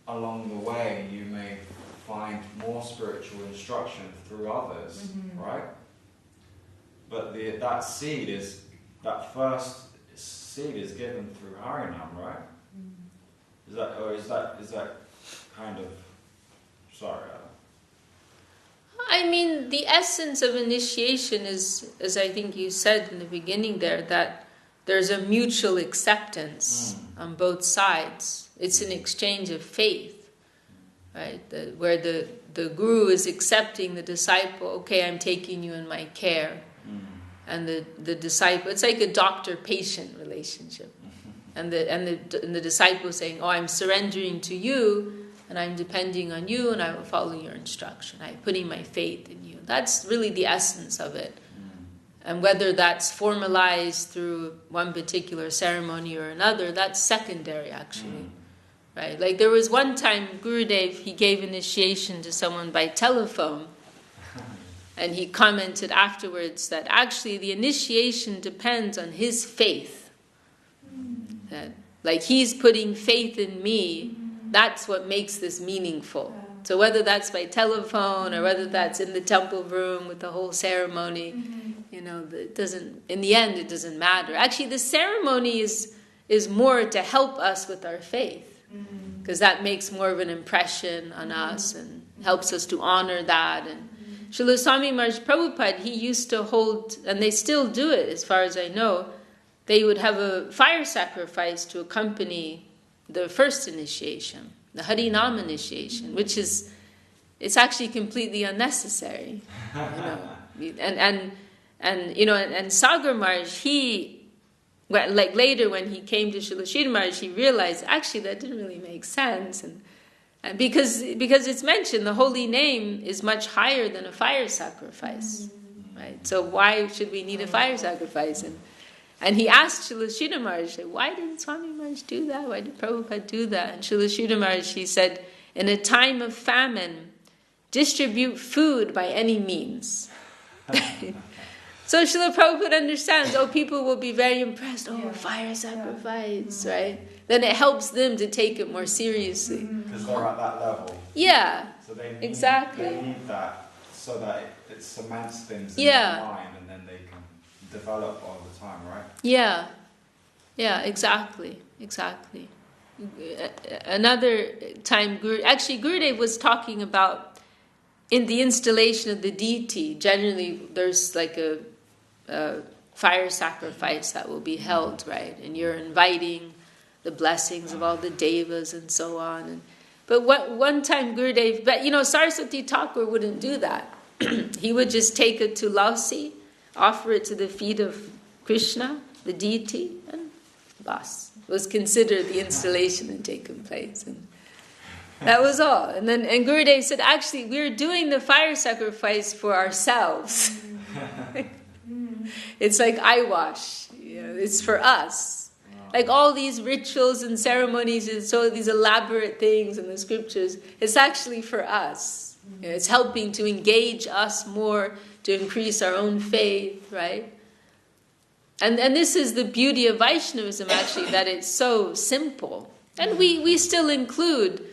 along the way you may find more spiritual instruction through others, right? But that first seed is given through Harinam, right? Is that kind of, sorry. I mean, the essence of initiation is, as I think you said in the beginning there, that there's a mutual acceptance on both sides. It's an exchange of faith, right? Where the guru is accepting the disciple, okay, I'm taking you in my care. And the disciple, it's like a doctor-patient relationship. And the disciple saying, oh, I'm surrendering to you, and I'm depending on you, and I will follow your instruction. I'm putting my faith in you. That's really the essence of it. And whether that's formalized through one particular ceremony or another, that's secondary, actually. Right? Like there was one time, Gurudev, he gave initiation to someone by telephone, and he commented afterwards that actually the initiation depends on his faith. That, like he's putting faith in me, that's what makes this meaningful. So whether that's by telephone or whether that's in the temple room with the whole ceremony, it doesn't. In the end, it doesn't matter. Actually, the ceremony is more to help us with our faith, because that makes more of an impression on us and helps us to honor that. And Srila Swami Maharaj Prabhupada, he used to hold, and they still do it as far as I know, they would have a fire sacrifice to accompany the first initiation, the Harinam initiation, which is, it's actually completely unnecessary. And Sagar Maharaj, he, like later when he came to Srila Sridhar Maharaj, he realized actually that didn't really make sense, and because it's mentioned the holy name is much higher than a fire sacrifice, right? So why should we need a fire sacrifice? And he asked Srila Sridhar Maharaj, why did Swami Maharaj do that? Why did Prabhupada do that? And Srila Sridhar Maharaj, he said, in a time of famine, distribute food by any means. So Srila Prabhupada understands, people will be very impressed, fire sacrifice, right? Then it helps them to take it more seriously. Because they're at that level. Yeah, so they need, exactly. They need that so that it cements things in their mind, and then they can develop all the time, right? Yeah, exactly. Another time, Gurudev was talking about in the installation of the deity, generally there's like a fire sacrifice that will be held, right? And you're inviting the blessings of all the devas and so on. But one time Gurudev, but Saraswati Thakur wouldn't do that. he would just take a tulasi, offer it to the feet of Krishna, the deity, and bas. It was considered the installation had taken place. And that was all. And Gurudev said, actually, we're doing the fire sacrifice for ourselves. It's like eyewash. It's for us. Like all these rituals and ceremonies and so these elaborate things in the scriptures, it's actually for us. It's helping to engage us more, to increase our own faith, right? And this is the beauty of Vaishnavism, actually, that it's so simple. And we still include,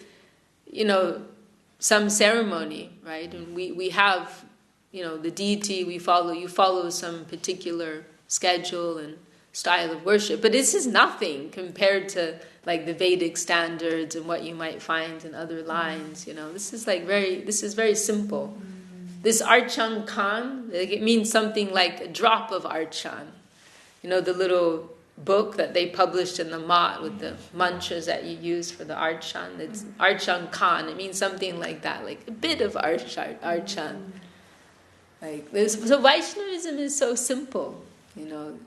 some ceremony, right? And we have, the deity you follow some particular schedule and style of worship. But this is nothing compared to like the Vedic standards and what you might find in other lines. This is very simple. This Archan Khan, it means something like a drop of Archan. The little book that they published in the Mat with the mantras that you use for the Archan. It's Archan Khan. It means something like that, like a bit of Archan. So Vaishnavism is so simple.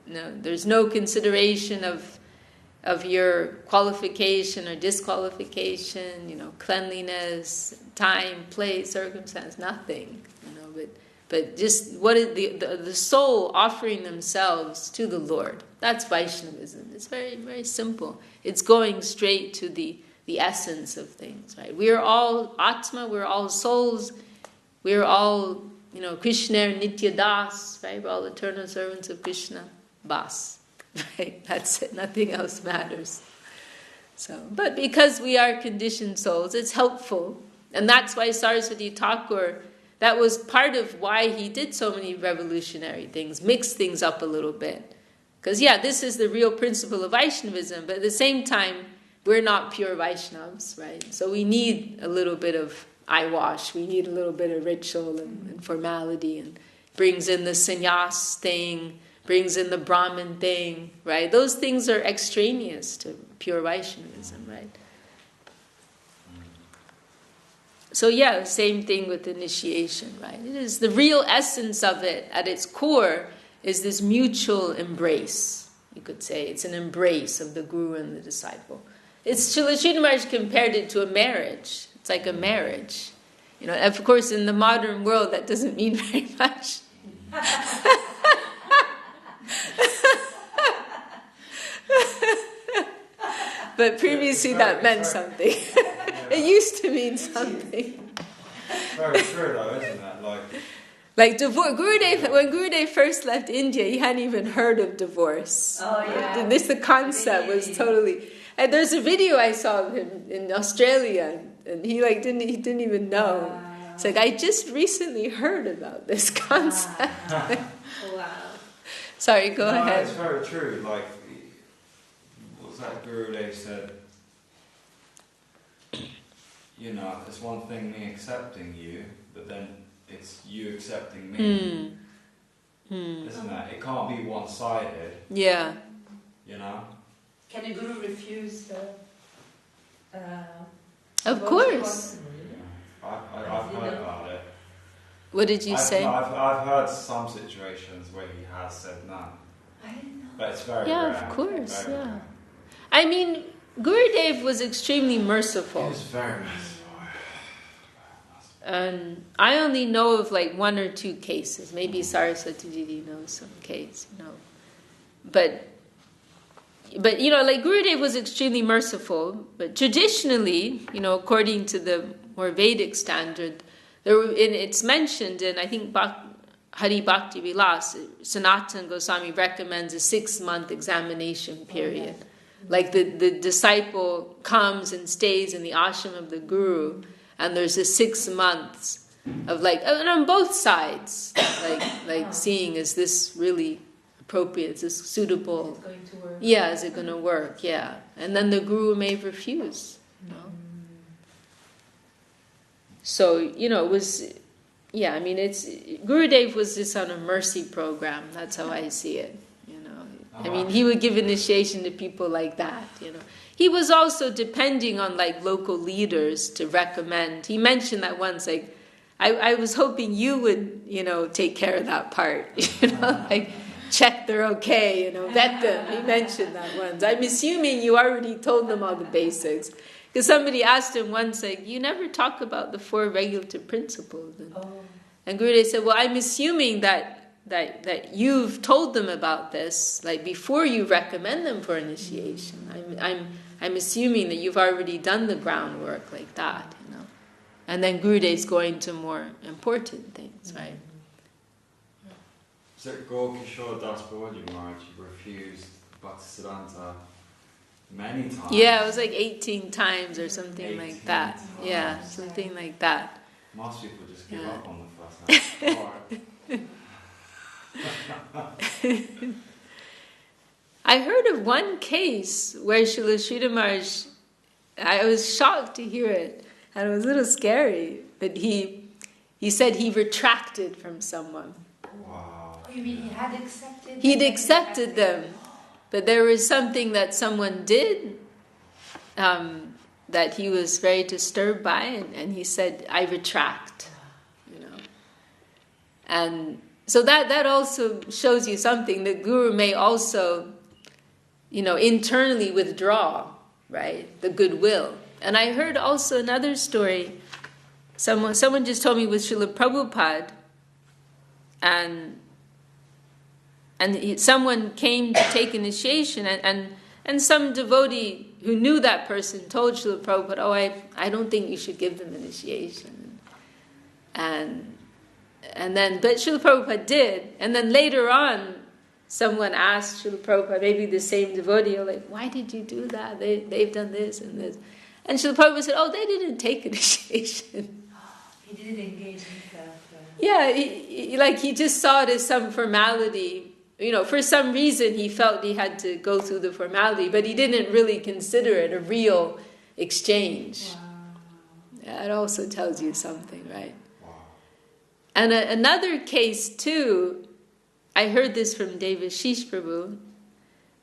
There's no consideration of your qualification or disqualification. Cleanliness, time, place, circumstance, nothing. But just what is the soul offering themselves to the Lord. That's Vaishnavism. It's very, very simple. It's going straight to the essence of things, right? We are all Atma, we're all souls, we're all, Krishna Nitya Das, right? We're all eternal servants of Krishna. Bas. Right? That's it. Nothing else matters. But because we are conditioned souls, it's helpful. And that's why Saraswati Thakur, that was part of why he did so many revolutionary things, mix things up a little bit. Because, this is the real principle of Vaishnavism, but at the same time, we're not pure Vaishnavas, right? So we need a little bit of eyewash, we need a little bit of ritual and formality, and brings in the sannyas thing, brings in the Brahmin thing, right? Those things are extraneous to pure Vaishnavism, right? So same thing with initiation, right? It is the real essence of it, at its core, is this mutual embrace. You could say it's an embrace of the guru and the disciple. Srila Maharaj compared it to a marriage. It's like a marriage. Of course, in the modern world, that doesn't mean very much. But previously that meant something. It used to mean something. Very true though, isn't it? Like divorce. When Gurudev first left India, he hadn't even heard of divorce. Oh yeah. The concept was totally. And there's a video I saw of him in Australia, and he didn't even know. It's like, I just recently heard about this concept. Wow. Sorry, go ahead. It's very true. Like, what's that Gurudev said? It's one thing me accepting you, but then it's you accepting me. Isn't that? It can't be one-sided. Yeah. Can a guru refuse the... Of course. I've heard about it. What did you say? I've heard some situations where he has said no. I didn't know. But it's very Yeah, rare. of course, Very yeah. rare. I mean, Gurudev was extremely merciful. He was very merciful. And I only know of like one or two cases. Maybe Saraswati Didi knows some case, But like Gurudev was extremely merciful. But traditionally, according to the more Vedic standard, it's mentioned in, I think, Hari Bhakti Vilas, Sanatana Goswami recommends a 6-month examination period. Like the disciple comes and stays in the ashram of the guru, and there's a 6 months of and on both sides, like seeing, is this really appropriate? Is this suitable? Is it going to work? Yeah, is it going to work? Yeah, and then the guru may refuse. So it was. Yeah, I mean, Gurudev was just on a mercy program. That's how I see it. I mean, he would give initiation to people like that. He was also depending on local leaders to recommend. He mentioned that once, I was hoping you would, take care of that part, like check they're okay, vet them. He mentioned that once. I'm assuming you already told them all the basics. Because somebody asked him once, like, you never talk about the 4 regulative principles. And Gurudev said, well, I'm assuming that you've told them about this, like before you recommend them for initiation. I'm assuming that you've already done the groundwork like that, And then Gurudev's going to more important things, right? So Gaur-Kishore Das Babaji Maharaj refused Bhaktisiddhanta many times. Yeah, it was like 18 times or something like that. Times. Yeah, something like that. Most people just give up on the first night. I heard of one case where Srila Sridhar Maharaj, I was shocked to hear it, and it was a little scary, but he said he retracted from someone. Wow. Oh, you mean he had accepted? He'd accepted them, but there was something that someone did that he was very disturbed by, and he said, I retract, And so that also shows you something. The Guru may also, internally withdraw, right, the goodwill. And I heard also another story. Someone just told me with Srila Prabhupada, and someone came to take initiation, and some devotee who knew that person told Srila Prabhupada, I don't think you should give them initiation. And then, but Srila Prabhupada did. And then later on, someone asked Srila Prabhupada, maybe the same devotee, like, why did you do that? They've done this and this. And Srila Prabhupada said, they didn't take initiation. He didn't engage himself. Yeah, he just saw it as some formality. For some reason he felt he had to go through the formality, but he didn't really consider it a real exchange. Wow. Yeah, it also tells you something, right? And another case too, I heard this from Devashish Prabhu.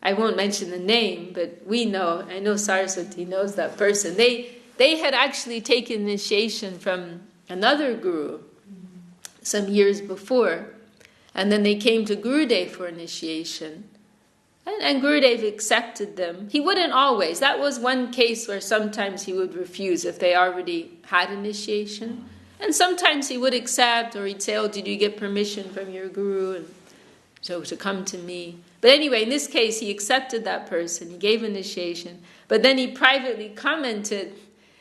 I won't mention the name, but I know Saraswati knows that person. They had actually taken initiation from another guru some years before, and then they came to Gurudev for initiation. And Gurudev accepted them. He wouldn't always. That was one case where sometimes he would refuse if they already had initiation. And sometimes he would accept, or he'd say, did you get permission from your guru? And so to come to me. But anyway, in this case, he accepted that person. He gave initiation. But then he privately commented,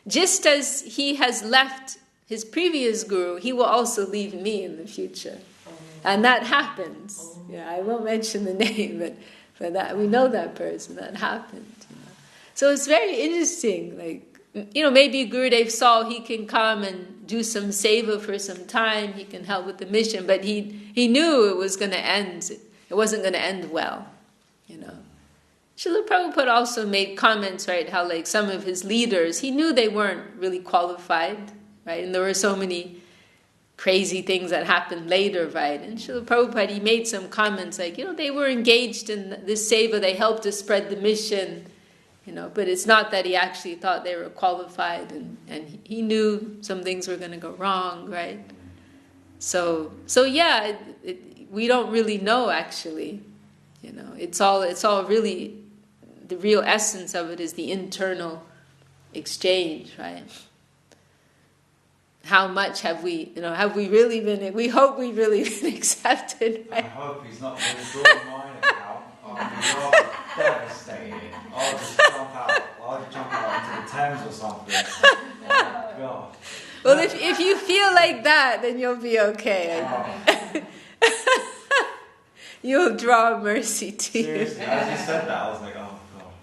just as he has left his previous guru, he will also leave me in the future. And that happens. Yeah, I won't mention the name, but that we know that person. That happened. So it's very interesting. Maybe Gurudev saw he can come and do some seva for some time. He can help with the mission, but he knew it was going to end. It wasn't going to end well. Srila Prabhupada also made comments, right? How some of his leaders, he knew they weren't really qualified, right? And there were so many crazy things that happened later, right? And Srila Prabhupada, he made some comments they were engaged in this seva, they helped to spread the mission, but it's not that he actually thought they were qualified, and he knew some things were going to go wrong, right? So yeah, we don't really know actually, it's all really, the real essence of it is the internal exchange, right? How much have we really been, we hope we've really been accepted, right? I hope he's not withdrawn mine account. I'll be devastated. I'll just jump out into the Thames or something. Oh, God. Well, if you feel like that, then you'll be okay. You'll draw mercy to you. Seriously, as you said that, I was like, oh, God.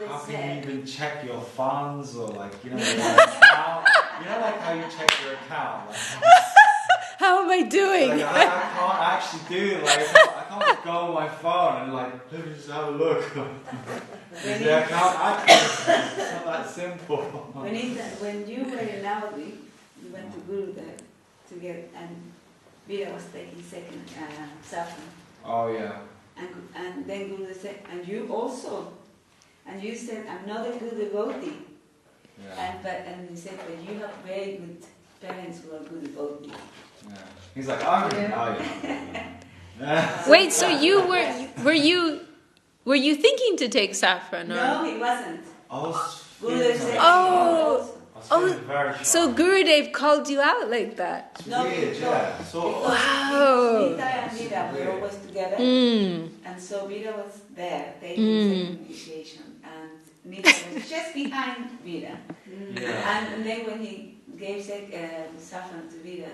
How can you even check your funds or your account? How you check your account? How am I doing? I can't actually do I can't just go on my phone and let me just have a look. Is the account active? It's not that simple. When you were in Audi, you went to Guru there to get, and Vida was taking second saffron. Oh yeah. And then Guru said, and you also. And you said, I'm not a good devotee. Yeah. And you said, but you have very good parents who are good devotees. Yeah. He's like, I'm Wait, so were you thinking to take saffron? Or? No, he wasn't. I was Gurudev said, So Gurudev called you out like that? no, weird, yeah. Sort of. Wow. Smita and Vida were always together, and so Vida was there taking second initiation, and Nita was just behind Vida. Yeah. And then when he gave saffron to Vida,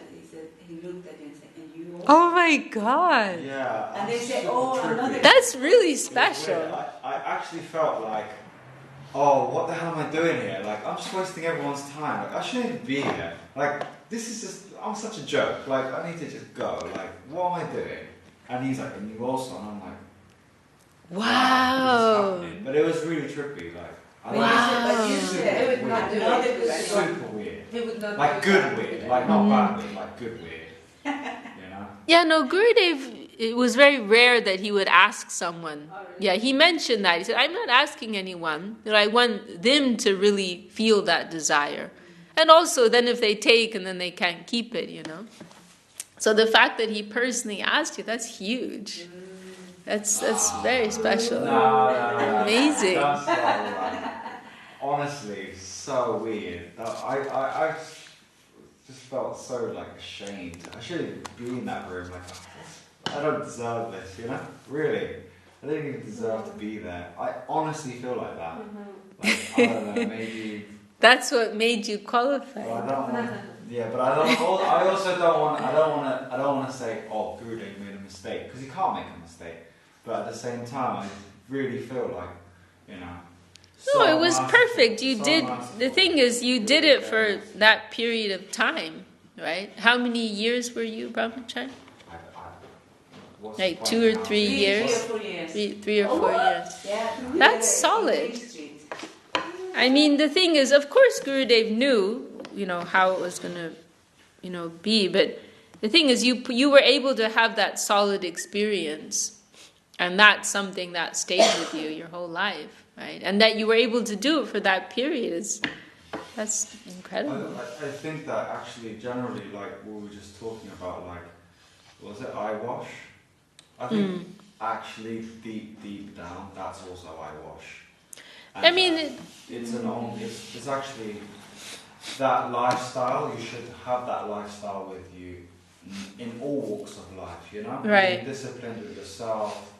he looked at you and said, "And you also?" Oh my God. Yeah. And they said, super "Oh, trippy. another." That's really It's special. weird. I actually felt like, oh, what the hell am I doing here? Like, I'm just wasting everyone's time. Like, I shouldn't even be here. Like, this is just, I'm such a joke. Like, I need to just go. Like, what am I doing? And he's like, and you also, and I'm like, Wow. this is happening. But it was really trippy. Like, I But you said they would not do it. It's super weird. They would not Like, do good it. weird. Like, not bad weird. Like, good weird. You know? Yeah, no, Gurudev, it was very rare that he would ask someone. Oh, really? Yeah, he mentioned that. He said, I'm not asking anyone. That I want them to really feel that desire. And also, then if they take and then they can't keep it, you know. So the fact that he personally asked you, that's huge. That's very special. No. Amazing. That's like, honestly, so weird. I just felt so like ashamed. I shouldn't be in that room. Like, I don't deserve this, you know? Really. I don't even deserve to be there. I honestly feel like that. Like, I don't know, maybe... That's what made you qualify. But I don't want... Yeah, but I also don't want to say, oh, Gurudev made a mistake, because he can't make a mistake. But at the same time, I really feel like, you know... No, it was perfect. You did. masterful. The thing is, you did it for that period of time, right? How many years were you brahmachari? What's Like the 2 or point 3 now? years. 3 or 4 years. Three or 4 years. Yeah. That's solid. I mean, the thing is, of course, Gurudev knew, you know, how it was going to, you know, be. But the thing is, you were able to have that solid experience, and that's something that stayed with you your whole life, right? And that you were able to do it for that period that's incredible. I think that actually, generally, like we were just talking about, like, was it eye wash? I think actually, deep down, that's also eye wash. And I mean, it's actually that lifestyle. You should have that lifestyle with you in all walks of life. You know, right? Being disciplined with yourself,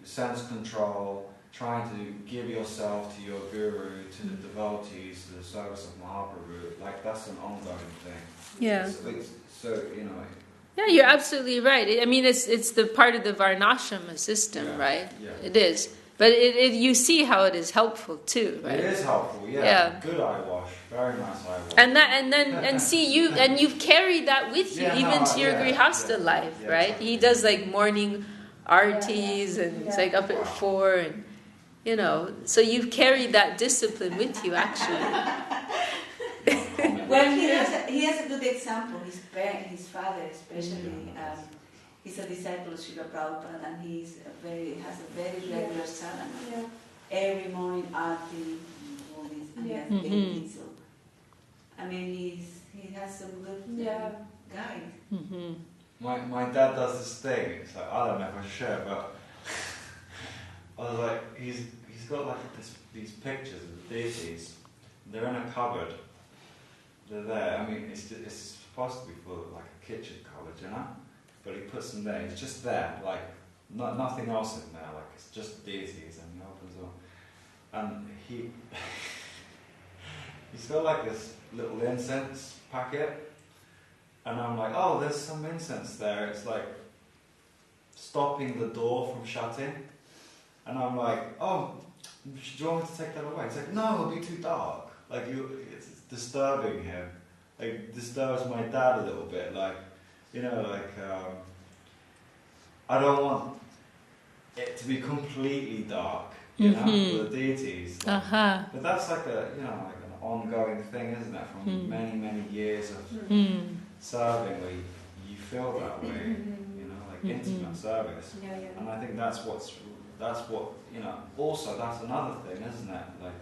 sense control, trying to give yourself to your guru, to the devotees, to the service of Mahaprabhu. Like, that's an ongoing thing. Yeah. So you know. Yeah, you're absolutely right. I mean, it's the part of the varnashrama system, Yeah, right? yeah. It is. But you see how it is helpful too, right? It is helpful, yeah. Yeah. Good eye wash, very nice eye wash. And see you've carried that with you even to your grihastha life, right? Exactly. He does like morning artis and it's like up at 4 and you know, so you've carried that discipline with you actually. Well, he has a good example. His father especially, he's a disciple of Srila Prabhupada, and has a very regular sadhana. Yeah. Every morning arti, all this, and he has babies. So, I mean, he has some good guide. Mm-hmm. My dad does this thing. It's like, I don't know if I should share, but I was like, he's got like these pictures of the deities. They're in a cupboard. They're there. I mean, it's supposed to be for like a kitchen cupboard, you know. But he puts them there. It's just there, like nothing else in there. Like it's just deities, and he opens them. And he's got like this little incense packet. And I'm like, oh, there's some incense there. It's like stopping the door from shutting. And I'm like, oh, do you want me to take that away? It's like, no, it'll be too dark. Like, it's disturbing him. Like, disturbs my dad a little bit. Like, you know, like, I don't want it to be completely dark, you know, for the deities. Like, but that's like an ongoing thing, isn't it? From many, many years of serving, where you feel that way, you know, like intimate service. Yeah. And I think that's what, you know, also that's another thing, isn't it? Like,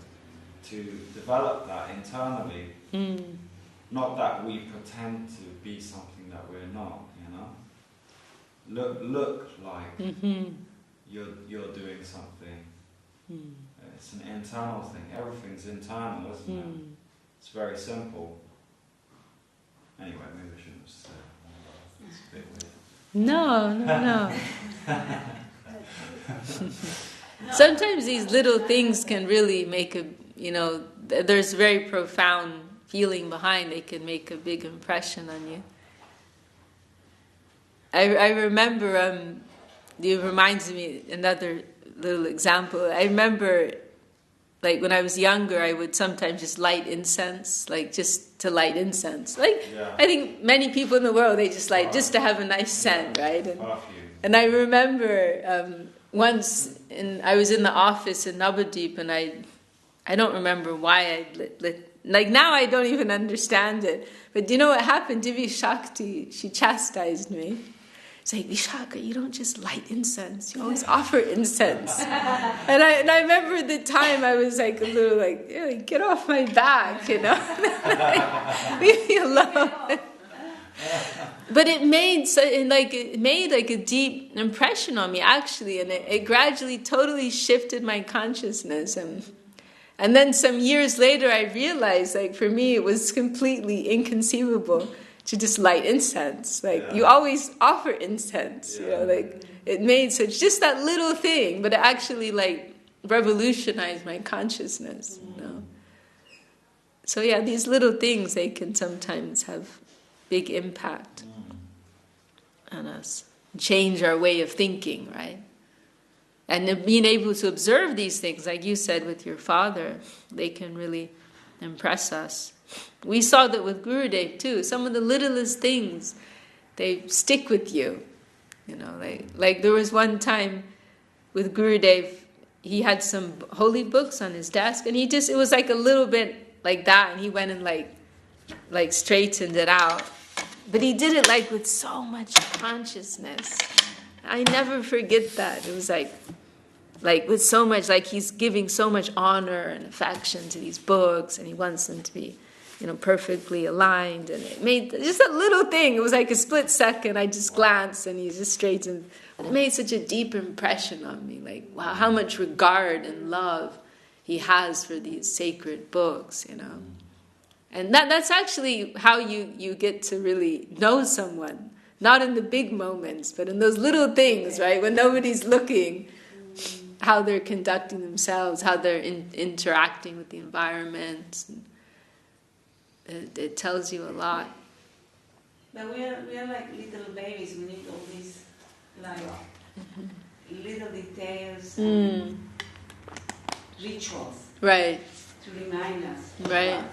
to develop that internally, not that we pretend to be something that we're not, you know. Look like you're doing something. It's an internal thing. Everything's internal, isn't it? It's very simple. Anyway, maybe I shouldn't have said that. It's a bit weird. No. Sometimes these little things can really make a, there's very profound feeling behind. They can make a big impression on you. I remember, it reminds me, another little example. I remember, like, when I was younger, I would sometimes just light incense, like, just to light incense. Like, yeah. I think many people in the world, they just light, just to have a nice scent, right? And I remember once, I was in the office in Navadvip, and I don't remember why I lit. Like, now I don't even understand it. But do you know what happened? Devi Shakti, she chastised me. It's like, Vishakha, you don't just light incense. You always offer incense. And I remember at the time I was like a little like, get off my back, Leave me alone. But it made a deep impression on me, actually, and it gradually totally shifted my consciousness. And then some years later I realized, like, for me it was completely inconceivable to just light incense. Like, you always offer incense, it made such, just that little thing, but it actually, like, revolutionized my consciousness, So these little things, they can sometimes have big impact on us, change our way of thinking, right? And being able to observe these things, like you said with your father, they can really impress us. We saw that with Gurudev too. Some of the littlest things, they stick with you. Like there was one time with Gurudev, he had some holy books on his desk, and it was like a little bit like that, and he went and like straightened it out. But he did it like with so much consciousness. I never forget that. It was like with so much, like he's giving so much honor and affection to these books, and he wants them to be, perfectly aligned. And it made just a little thing. It was like a split second. I just glanced, and he just straightened. It made such a deep impression on me. Like, wow, how much regard and love he has for these sacred books, And that's actually how you get to really know someone. Not in the big moments, but in those little things, right? When nobody's looking, how they're conducting themselves, how they're interacting with the environment. It tells you a lot. But we are like little babies. We need all these little details and rituals, right? To remind us, right?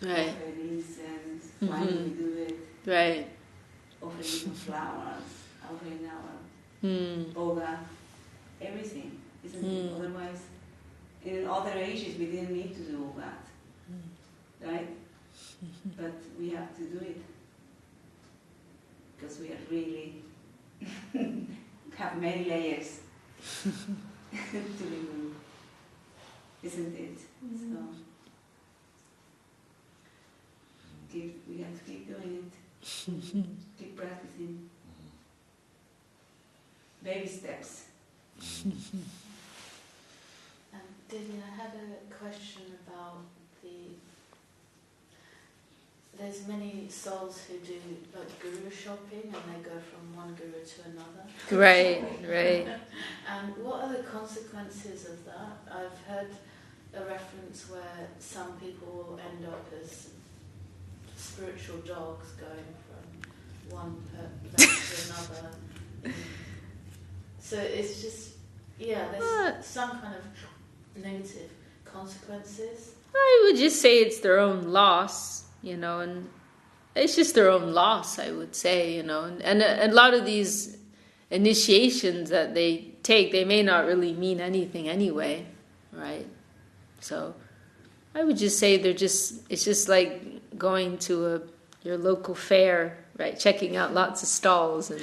Right. Offering incense, why we do it, right? Offering flowers, offering our boga, everything, isn't it? Otherwise, in other ages we didn't need to do all that, right? But we have to do it because we are really have many layers to remove, isn't it? So we have to keep doing it. Keep practicing. Baby steps. Devi, I had a question about there's many souls who do like guru shopping, and they go from one guru to another. Right. And what are the consequences of that? I've heard a reference where some people will end up as spiritual dogs going from one place to another. So it's just, there's some kind of negative consequences. I would just say it's their own loss, and it's just their own loss, I would say, and a lot of these initiations that they take, they may not really mean anything anyway, right? So I would just say it's just like going to your local fair, right? Checking out lots of stalls and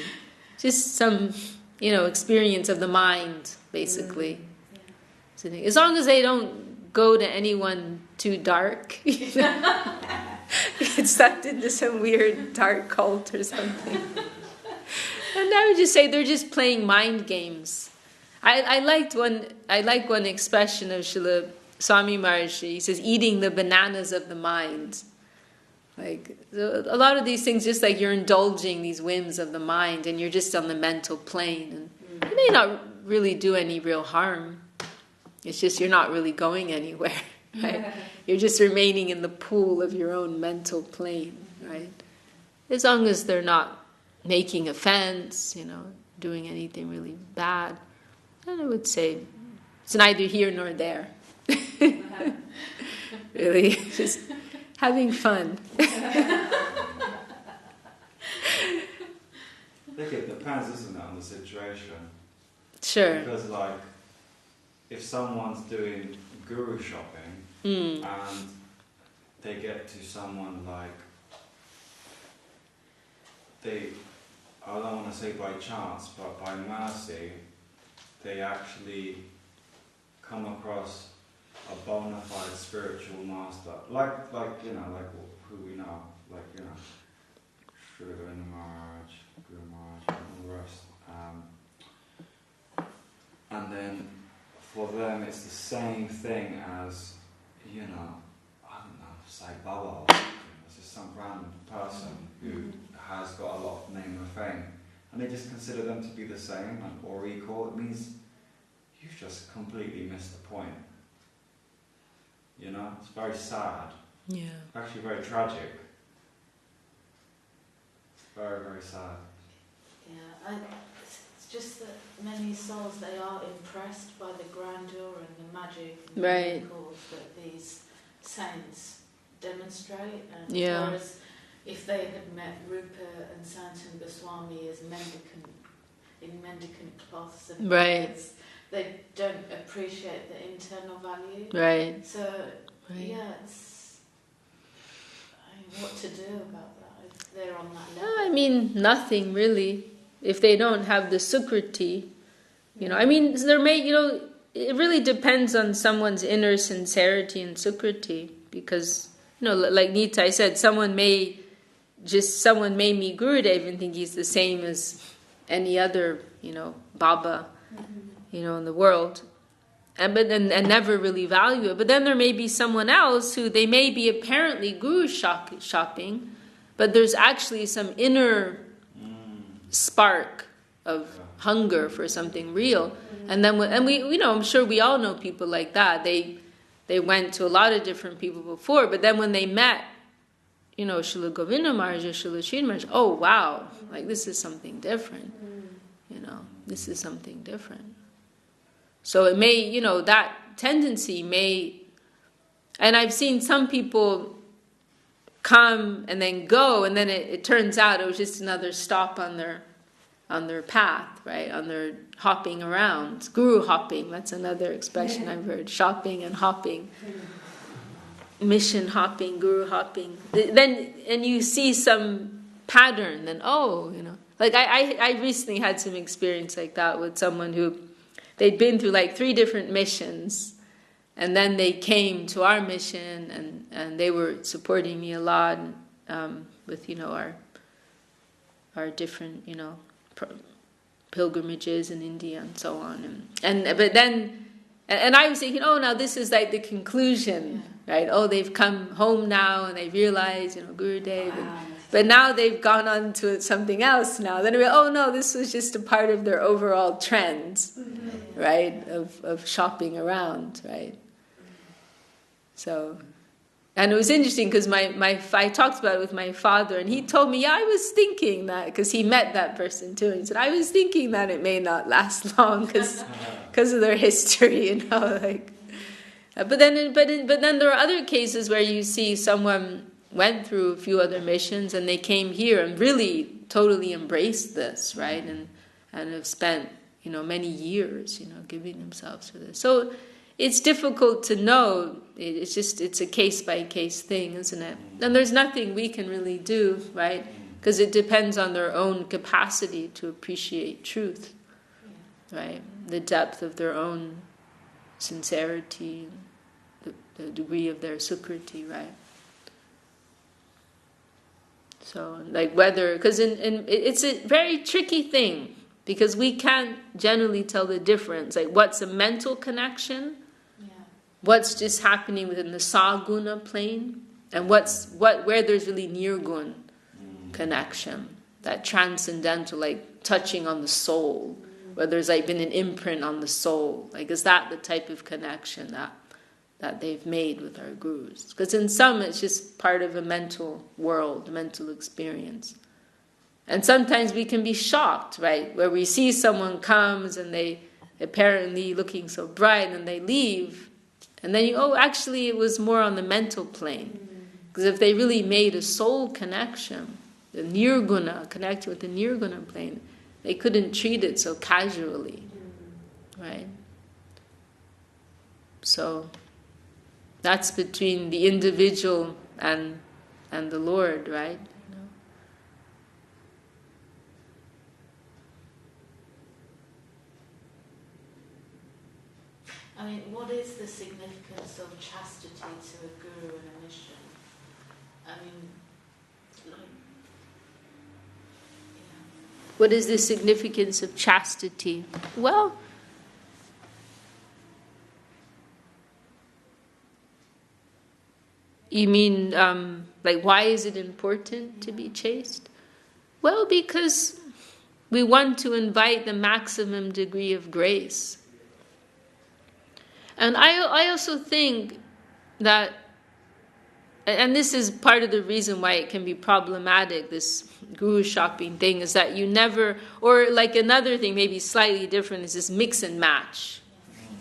just some, experience of the mind, basically. Yeah. As long as they don't go to anyone too dark, get sucked into some weird dark cult or something. And I would just say they're just playing mind games. I like one expression of Srila Swami Maharshi. He says, eating the bananas of the mind. Like, a lot of these things, just like you're indulging these whims of the mind and you're just on the mental plane. And it may not really do any real harm. It's just you're not really going anywhere, right? You're just remaining in the pool of your own mental plane, right? As long as they're not making offense, doing anything really bad, then I would say it's neither here nor there. Really, just having fun. I think it depends, isn't it, on the situation? Sure. Because, like, if someone's doing guru shopping and they get to someone like, I don't want to say by chance, but by mercy, they actually come across a bona fide spiritual master, like who we know, Sri Govinda Maharaj, Guru Maharaj, and all the rest. And then for them it's the same thing as, I don't know, Sai Baba or something. It's just some random person who has got a lot of name and fame. And they just consider them to be the same or equal. It means you've just completely missed the point. It's very sad. Yeah. It's actually very tragic. It's very, very sad. Yeah, it's just that many souls, they are impressed by the grandeur and the magic and the miracles that these saints demonstrate. And whereas if they had met Rupa and Sanatan Goswami as mendicant cloths and clothes, they don't appreciate the internal value. Right. So, it's what to do about that if they're on that level? Nothing really. If they don't have the sukriti, there may, it really depends on someone's inner sincerity and sukriti. Because, like Nitai said, someone may meet Gurudev and think he's the same as any other, Baba, in the world, and never really value it. But then there may be someone else who they may be apparently guru shopping, but there's actually some inner spark of hunger for something real. And then I'm sure we all know people like that. They went to a lot of different people before, but then when they met, Srila Govinda Maharaj or Srila Sridhar Maharaj, oh wow, like this is something different. This is something different. So it may, that tendency may, and I've seen some people come and then go, and then it turns out it was just another stop on their path, right? On their hopping around. Guru hopping, that's another expression I've heard. Shopping and hopping. Mission hopping, guru hopping. Then, and you see some pattern, then like I recently had some experience like that with someone who they'd been through like 3 different missions, and then they came to our mission, and they were supporting me a lot with our different pilgrimages in India and so on, but then I was thinking, now this is like the conclusion, right? They've come home now and they realize Gurudev. Wow. But now they've gone on to something else now. Then this was just a part of their overall trend, right, of shopping around, right? So, and it was interesting because I talked about it with my father, and he told me, I was thinking that, because he met that person too, and he said, I was thinking that it may not last long because of their history, But then there are other cases where you see someone went through a few other missions and they came here and really totally embraced this, right? And have spent, many years, giving themselves to this. So it's difficult to know. It's a case-by-case thing, isn't it? And there's nothing we can really do, right? Because it depends on their own capacity to appreciate truth, right? The depth of their own sincerity, the degree of their sukriti, right? So, like whether, because it's a very tricky thing, because we can't generally tell the difference. Like, what's a mental connection? Yeah. What's just happening within the saguna plane? And where there's really nirgun connection, that transcendental, like touching on the soul, where there's like been an imprint on the soul. Like, is that the type of connection that they've made with our gurus? Because in some, it's just part of a mental world, a mental experience. And sometimes we can be shocked, right? Where we see someone comes and they apparently looking so bright and they leave. And then actually it was more on the mental plane. Because if they really made a soul connection, the nirguna, connected with the nirguna plane, they couldn't treat it so casually, right? So that's between the individual and the Lord, right? I mean, what is the significance of chastity to a guru and a mission? I mean, like, yeah. What is the significance of chastity? Well, you mean, like, why is it important to be chaste? Well, because we want to invite the maximum degree of grace. And I also think that, and this is part of the reason why it can be problematic, this guru shopping thing, is that you never, or like another thing, maybe slightly different, is this mix and match,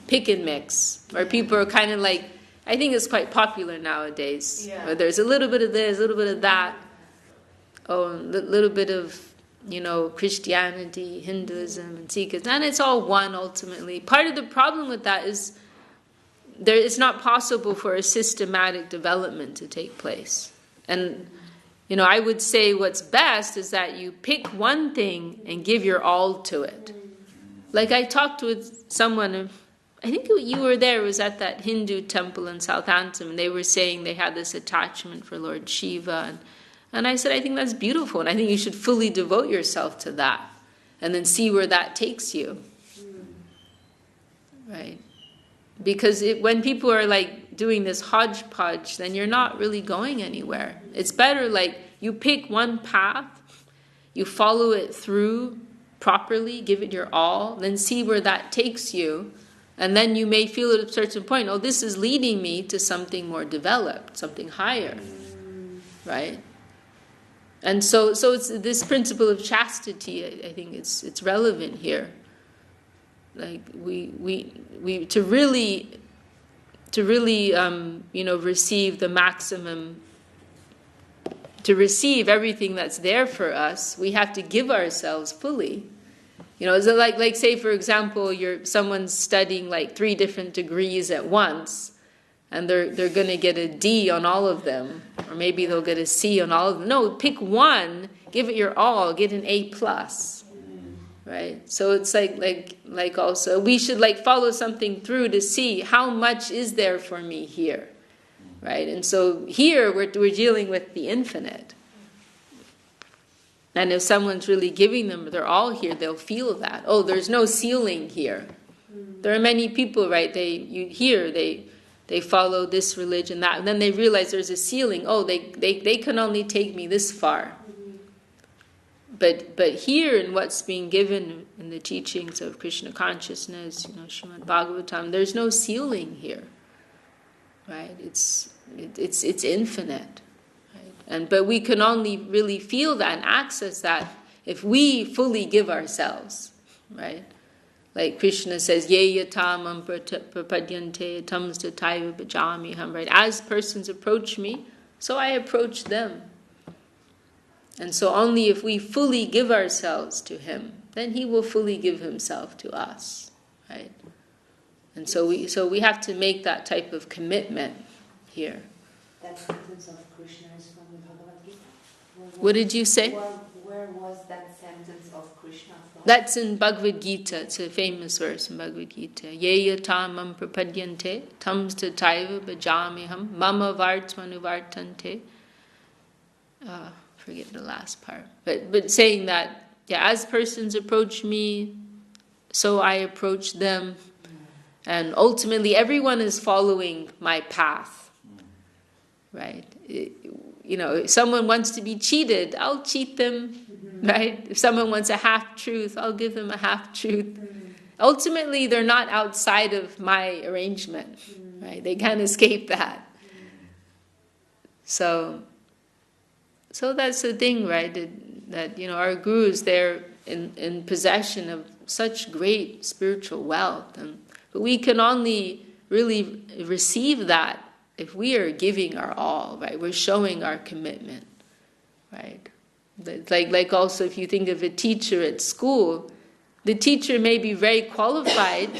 pick and mix, where people are kind of like, I think it's quite popular nowadays, where there's a little bit of this, a little bit of that, a little bit of, Christianity, Hinduism, and Sikhism, and it's all one ultimately. Part of the problem with that is it's not possible for a systematic development to take place. And, I would say what's best is that you pick one thing and give your all to it. Like I talked with someone, I think you were there, it was at that Hindu temple in Southampton, and they were saying they had this attachment for Lord Shiva. And I said, I think that's beautiful, and I think you should fully devote yourself to that, and then see where that takes you. Right? Because when people are like doing this hodgepodge, then you're not really going anywhere. It's better like you pick one path, you follow it through properly, give it your all, then see where that takes you. And then you may feel at a certain point, this is leading me to something more developed, something higher. Right? And so it's this principle of chastity, I think it's relevant here. Like we to really receive the maximum, to receive everything that's there for us, we have to give ourselves fully. Is it like say for example, someone's studying like 3 different degrees at once, and they're going to get a D on all of them, or maybe they'll get a C on all of them. No, pick one, give it your all, get an A+. Right? So it's like also we should like follow something through to see how much is there for me here. Right? And so here we're dealing with the infinite. And if someone's really giving them their all here, they'll feel that. There's no ceiling here. There are many people, right? They follow this religion, that, and then they realize there's a ceiling. They can only take me this far. But here in what's being given in the teachings of Krishna consciousness, Śrīmad Bhagavatam, there's no ceiling here, right? It's infinite, right? But we can only really feel that and access that if we fully give ourselves, right? Like Krishna says, "Ye yatamam prapadyante tamsta taiva bhajamiham," right? As persons approach me, so I approach them. And so only if we fully give ourselves to Him, then He will fully give Himself to us, right? And so we have to make that type of commitment here. That sentence of Krishna is from the Bhagavad Gita. What did you say? Where was that sentence of Krishna from? That's in Bhagavad Gita. It's a famous verse in Bhagavad Gita. Ye yatamam prapadyante tamsta taiva bhajamiham mama vartmanuvartante. forget the last part. But saying that, as persons approach me, so I approach them. And ultimately, everyone is following my path, right? If someone wants to be cheated, I'll cheat them, right? If someone wants a half-truth, I'll give them a half-truth. Ultimately, they're not outside of my arrangement, right? They can't escape that. So that's the thing, right? That our gurus, they're in possession of such great spiritual wealth, but we can only really receive that if we are giving our all, right? We're showing our commitment, right? Like also, if you think of a teacher at school, the teacher may be very qualified,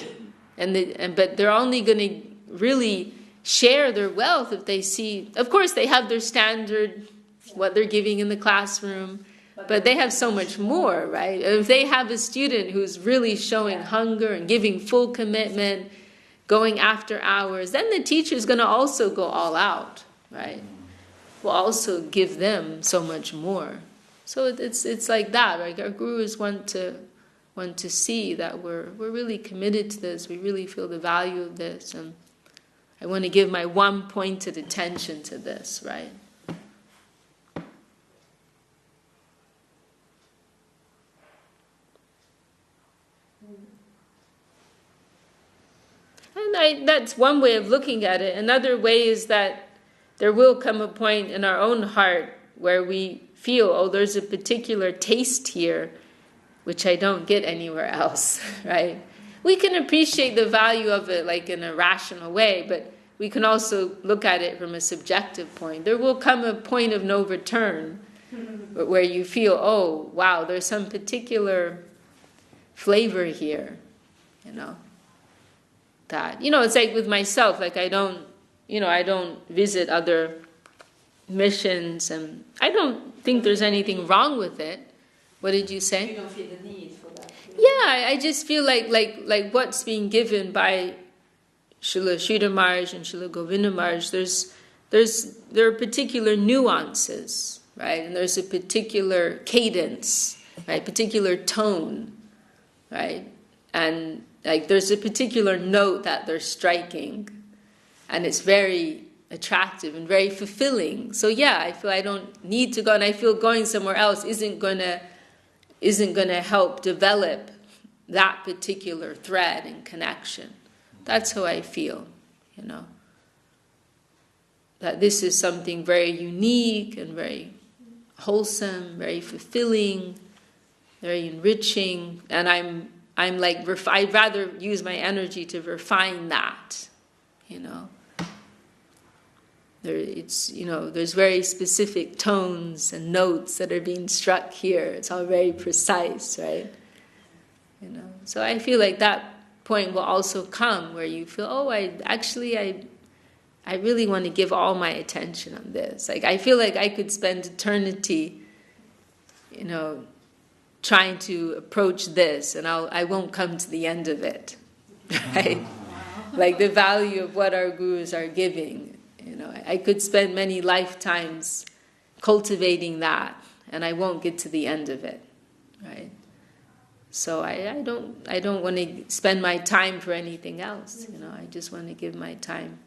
but they're only going to really share their wealth if they see. Of course, they have their standard, what they're giving in the classroom, but they have so much more, right? If they have a student who's really showing hunger and giving full commitment, going after hours, then the teacher is going to also go all out, right? Will also give them so much more. So it's like that, right? Our gurus want to see that we're really committed to this. We really feel the value of this, and I want to give my one-pointed attention to this, right? And that's one way of looking at it. Another way is that there will come a point in our own heart where we feel, there's a particular taste here which I don't get anywhere else, right? We can appreciate the value of it like in a rational way, but we can also look at it from a subjective point. There will come a point of no return where you feel, oh, wow, there's some particular flavor here, that, it's like with myself, like I don't visit other missions, and I don't think there's anything wrong with it. What did you say? You don't feel the need for that. Yeah, I just feel like what's being given by Srila Sridhar Maharaj and Srila Govinda Maharaj, there are particular nuances, right? And there's a particular cadence, right? Particular tone, right? And like there's a particular note that they're striking, and it's very attractive and very fulfilling. So I feel I don't need to go, and I feel going somewhere else isn't gonna help develop that particular thread and connection. That's how I feel, that this is something very unique and very wholesome, very fulfilling, very enriching, and I'm like, I'd rather use my energy to refine that, There's very specific tones and notes that are being struck here. It's all very precise, right? So I feel like that point will also come where you feel, I really want to give all my attention on this. Like I feel like I could spend eternity, trying to approach this, and I won't come to the end of it, right? Like the value of what our gurus are giving. I could spend many lifetimes cultivating that, and I won't get to the end of it, right? So I don't want to spend my time for anything else, I just want to give my time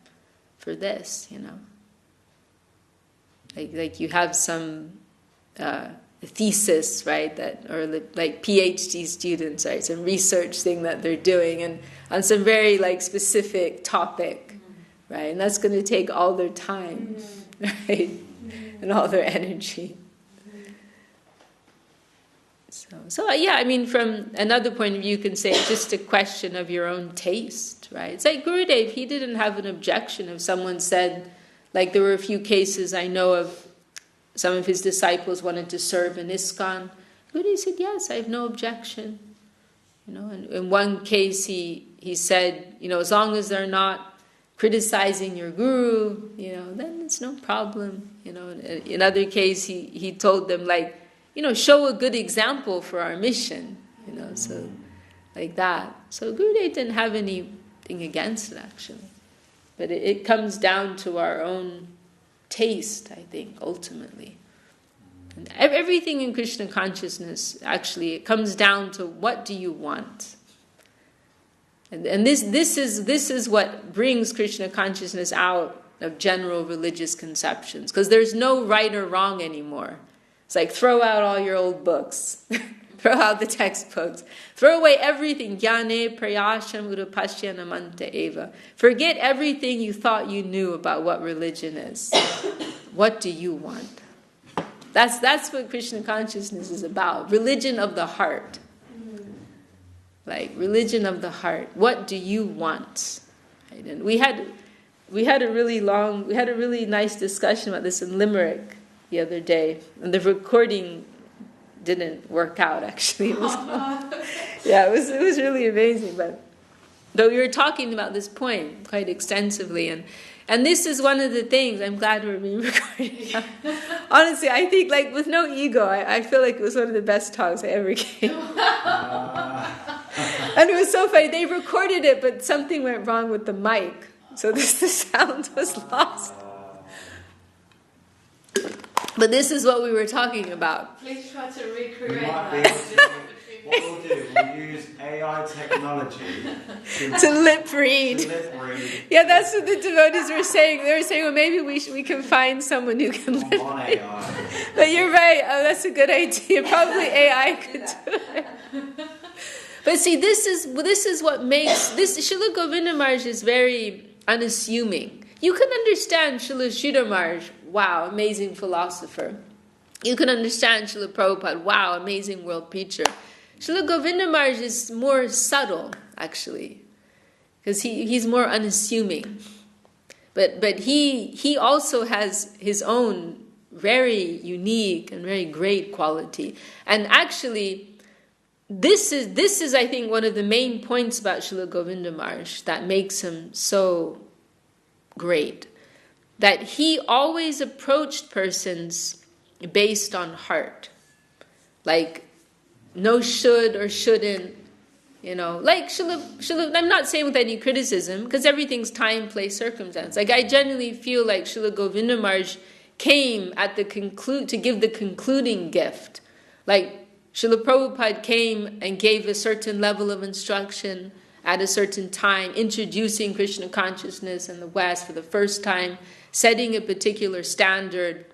for this, Like you have some thesis, right, or like PhD students, right, some research thing that they're doing, and on some very like specific topic. Right, and that's going to take all their time, right, and all their energy. So from another point of view, you can say it's just a question of your own taste, right? It's like Gurudev, he didn't have an objection if someone said, like there were a few cases I know of, some of his disciples wanted to serve in ISKCON. Gurudev said, yes, I have no objection. And in one case he said, as long as they're not criticizing your guru, then it's no problem. In another case, he told them, like, show a good example for our mission, so like that. So Gurudev didn't have anything against it, actually. But it comes down to our own taste, I think, ultimately. And everything in Krishna consciousness, actually, it comes down to what do you want? And this is what brings Krishna consciousness out of general religious conceptions. Because there's no right or wrong anymore. It's like, throw out all your old books. Throw out the textbooks. Throw away everything. Jnane prayasham urupashya namanta eva. Forget everything you thought you knew about what religion is. What do you want? That's what Krishna consciousness is about. Religion of the heart. Like, religion of the heart. What do you want? Right? And we had a really nice discussion about this in Limerick the other day. And the recording didn't work out, actually. It was really amazing. But we were talking about this point quite extensively, and this is one of the things. I'm glad we're being recorded. Honestly, I think, like, with no ego, I feel like it was one of the best talks I ever gave. And it was so funny. They recorded it, but something went wrong with the mic, so the sound was lost. But this is what we were talking about. Please try to recreate What we'll do, we'll use AI technology to lip read. Yeah, that's what the devotees were saying. They were saying, well, maybe we can find someone who can lip read. But you're right. Oh, that's a good idea. Probably AI could do it. But see, this is what makes this. Srila Govinda Maharaj is very unassuming. You can understand Srila Sridhar Maharaj. Wow, amazing philosopher. You can understand Srila Prabhupada. Wow, amazing world preacher. Srila Govinda Maharaj is more subtle, actually, because he's more unassuming. But he also has his own very unique and very great quality. And actually, this is I think one of the main points about Srila Govinda Maharaj that makes him so great. That he always approached persons based on heart. Like, no should or shouldn't, Like, Srila, I'm not saying with any criticism, because everything's time, place, circumstance. Like, I genuinely feel like Srila Govinda Maharaj came to give the concluding gift. Like, Srila Prabhupada came and gave a certain level of instruction at a certain time, introducing Krishna consciousness in the West for the first time, setting a particular standard.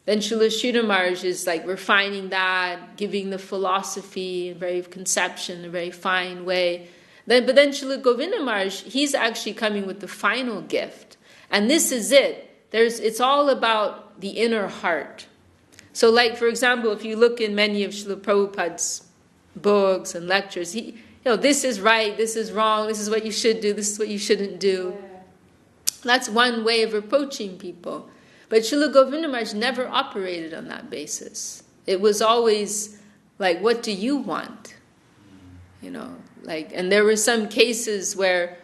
Then Srila Sridhar Maharaj is like refining that, giving the philosophy, a very conception, a very fine way. But then Srila Govinda Maharaj, he's actually coming with the final gift. And this is it. It's all about the inner heart. So, like, for example, if you look in many of Srila Prabhupada's books and lectures, this is right, this is wrong, this is what you should do, this is what you shouldn't do. That's one way of approaching people. But Srila Govinda Maharaj never operated on that basis. It was always like, what do you want? And there were some cases where,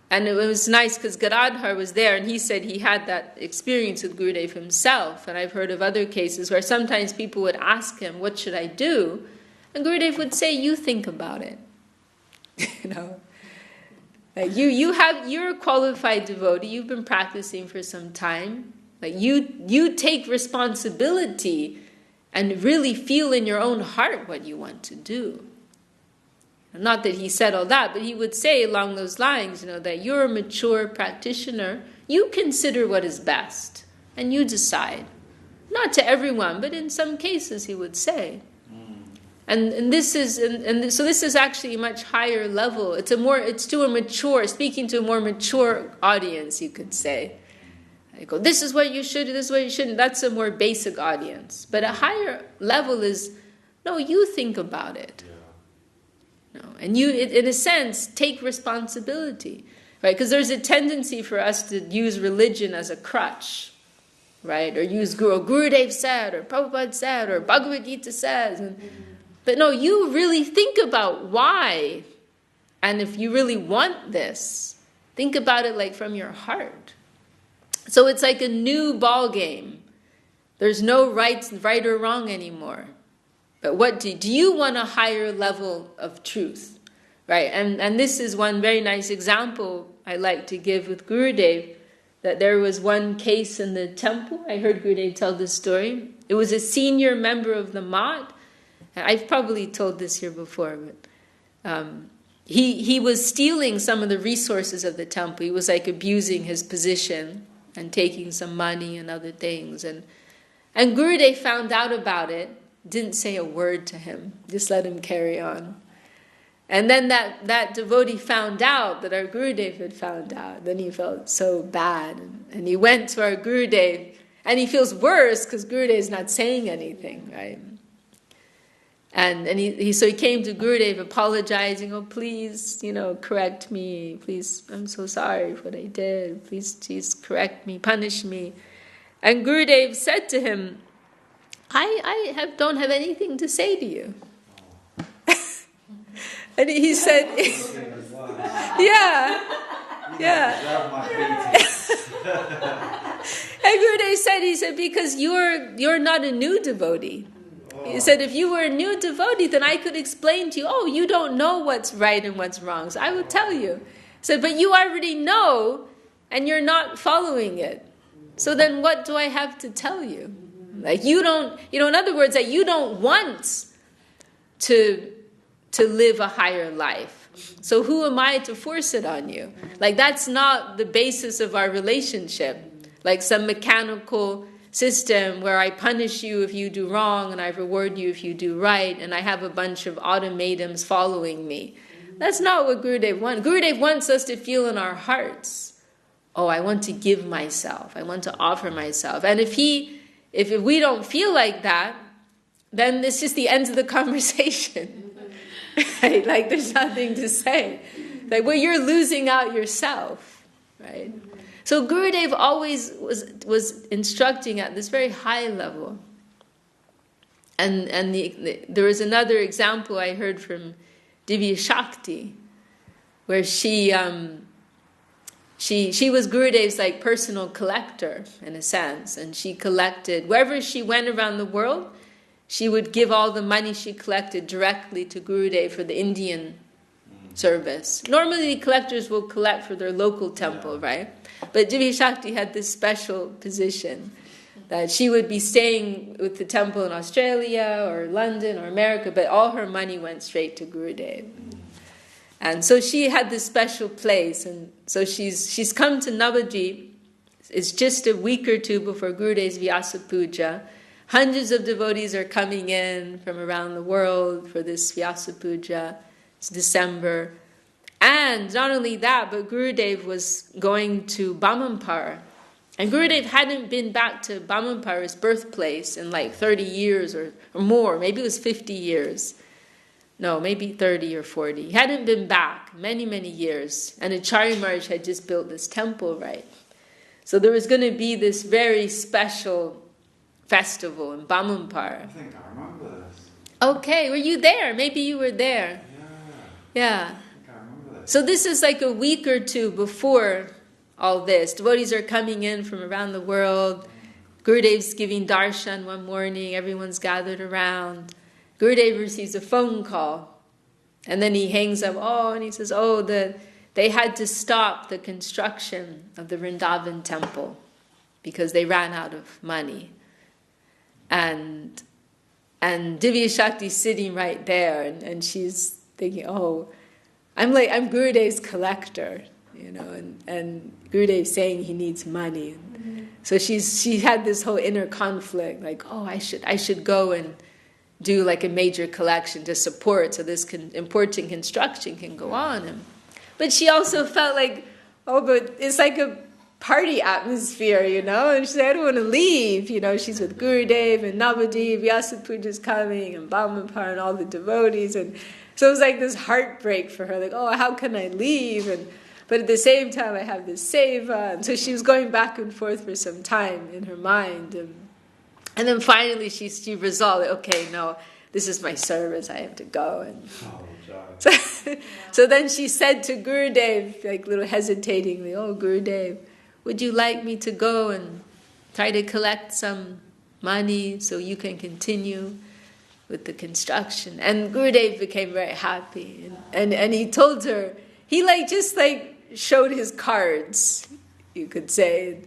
and it was nice because Gadadhar was there and he said he had that experience with Gurudev himself. And I've heard of other cases where sometimes people would ask him, what should I do? And Gurudev would say, you think about it. Like you're a qualified devotee, you've been practicing for some time. Like you take responsibility and really feel in your own heart what you want to do. Not that he said all that, but he would say along those lines, that you're a mature practitioner, you consider what is best, and you decide. Not to everyone, but in some cases he would say. And this is so this is actually a much higher level. Speaking to a more mature audience, you could say. I go, this is what you should do, this is what you shouldn't. That's a more basic audience. But a higher level is, no, you think about it. No, and you, in a sense, take responsibility, right? Because there's a tendency for us to use religion as a crutch, right? Or use Gurudev said, or Prabhupada said, or Bhagavad Gita says. But no, you really think about why. And if you really want this, think about it like from your heart. So it's like a new ball game. There's no right or wrong anymore. But what do you want a higher level of truth? Right? And this is one very nice example I like to give with Gurudev. that there was one case in the temple. I heard Gurudev tell this story. It was a senior member of the Math. I've probably told this here before, but he was stealing some of the resources of the temple. He was like abusing his position and taking some money and other things. And Gurudev found out about it, didn't say a word to him, just let him carry on. And then that devotee found out that our Gurudev had found out. Then he felt so bad. And he went to our Gurudev, and he feels worse because Gurudev is not saying anything, right? And so he came to Gurudev apologizing, oh, please, correct me. Please, I'm so sorry for what I did. Please correct me, punish me. And Gurudev said to him, I don't have anything to say to you. And he said, yeah. And Gurudev said, because you're not a new devotee. He said, if you were a new devotee, then I could explain to you, oh, you don't know what's right and what's wrong, so I would tell you. He said, but you already know, and you're not following it. So then what do I have to tell you? Like you don't, in other words, that you don't want to live a higher life. So who am I to force it on you? Like that's not the basis of our relationship. Like some mechanical system where I punish you if you do wrong and I reward you if you do right, and I have a bunch of automatons following me. That's not what Gurudev wants. Gurudev wants us to feel in our hearts, oh, I want to give myself. I want to offer myself. And if we don't feel like that, then it's just the end of the conversation. Right? Like there's nothing to say. Like, well, you're losing out yourself, right? So Gurudev always was instructing at this very high level. And there was another example I heard from Divya Shakti, where she was Gurudev's like personal collector in a sense, and she collected wherever she went around the world. She would give all the money she collected directly to Gurudev for the Indian service. Normally, collectors will collect for their local temple, right? But Divya Shakti had this special position that she would be staying with the temple in Australia or London or America, but all her money went straight to Gurudev. And so she had this special place, and so she's come to Navadvip. It's just a week or two before Gurudev's Vyasa Puja. Hundreds of devotees are coming in from around the world for this Vyasa Puja. It's December. And not only that, but Gurudev was going to Bamampara. And Gurudev hadn't been back to Bamampara, his birthplace, in like 30 years or more. Maybe it was 50 years. No, maybe 30 or 40. He hadn't been back many, many years. And Acharya Maharaj had just built this temple, right? So there was going to be this very special festival in Bamampara. I think I remember this. Okay, were you there? Maybe you were there. Yeah. So this is like a week or two before all this. Devotees are coming in from around the world. Gurudev's giving darshan one morning. Everyone's gathered around. Gurudev receives a phone call. And then he hangs up. And he says, they had to stop the construction of the Vrindavan temple because they ran out of money. And Divya Shakti's sitting right there, and she's thinking, I'm Gurudev's collector, and Gurudev's saying he needs money. So she had this whole inner conflict, like, I should go and do like a major collection to support so this important construction can go on. But she also felt like, but it's like a party atmosphere, and she said, I don't want to leave, she's with Gurudev and Navadvip, Vyasa Puja's coming, and Bamampara and all the devotees, and so it was like this heartbreak for her, like, how can I leave? But at the same time, I have this seva. And so she was going back and forth for some time in her mind. And then finally she resolved, okay, no, this is my service, I have to go. And so then she said to Gurudev, like a little hesitatingly, Gurudev, would you like me to go and try to collect some money so you can continue with the construction? And Gurudev became very happy, and he told her, he just showed his cards, you could say.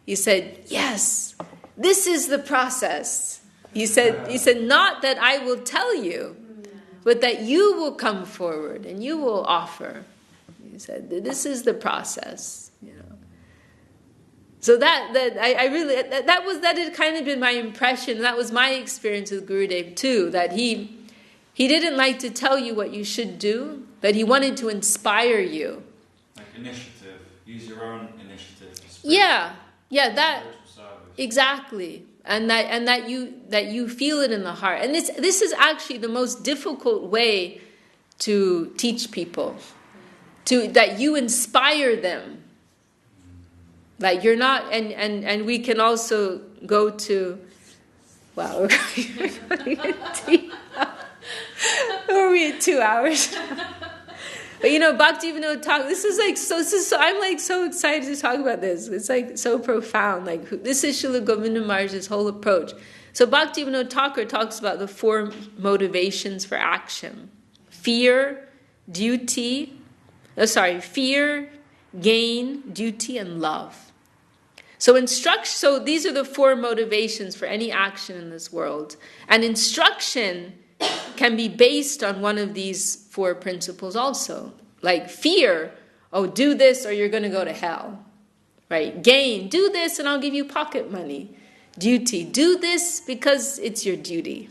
He said, yes, this is the process. He said, not that I will tell you, but that you will come forward and you will offer. He said, this is the process, you know. So that had kind of been my impression. That was my experience with Gurudev too, that he didn't like to tell you what you should do, but he wanted to inspire you. Like initiative. Use your own initiative. Yeah, that exactly. And that you feel it in the heart. And this is actually the most difficult way to teach people. That you inspire them. Like you're not, and we can also go to, wow, we're we at 2 hours. But you know, Bhakti Vinod Thakur, I'm like so excited to talk about this. It's like so profound. Like this is Srila Govinda Maharaj's whole approach. So Bhakti Vinod Thakur talks about the 4 motivations for action: fear, fear, gain, duty, and love. So these are the 4 motivations for any action in this world. And instruction can be based on one of these 4 principles also. Like fear, do this or you're going to go to hell. Right? Gain, do this and I'll give you pocket money. Duty, do this because it's your duty.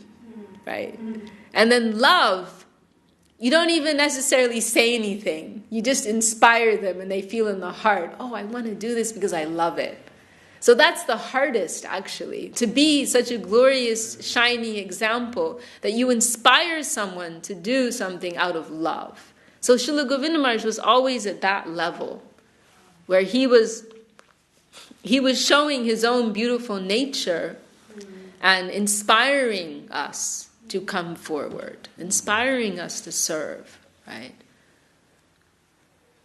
Right? And then love, you don't even necessarily say anything. You just inspire them and they feel in the heart, I want to do this because I love it. So that's the hardest, actually, to be such a glorious, shining example that you inspire someone to do something out of love. So Srila Govinda Maharaj was always at that level, where he was showing his own beautiful nature and inspiring us to come forward, inspiring us to serve, right?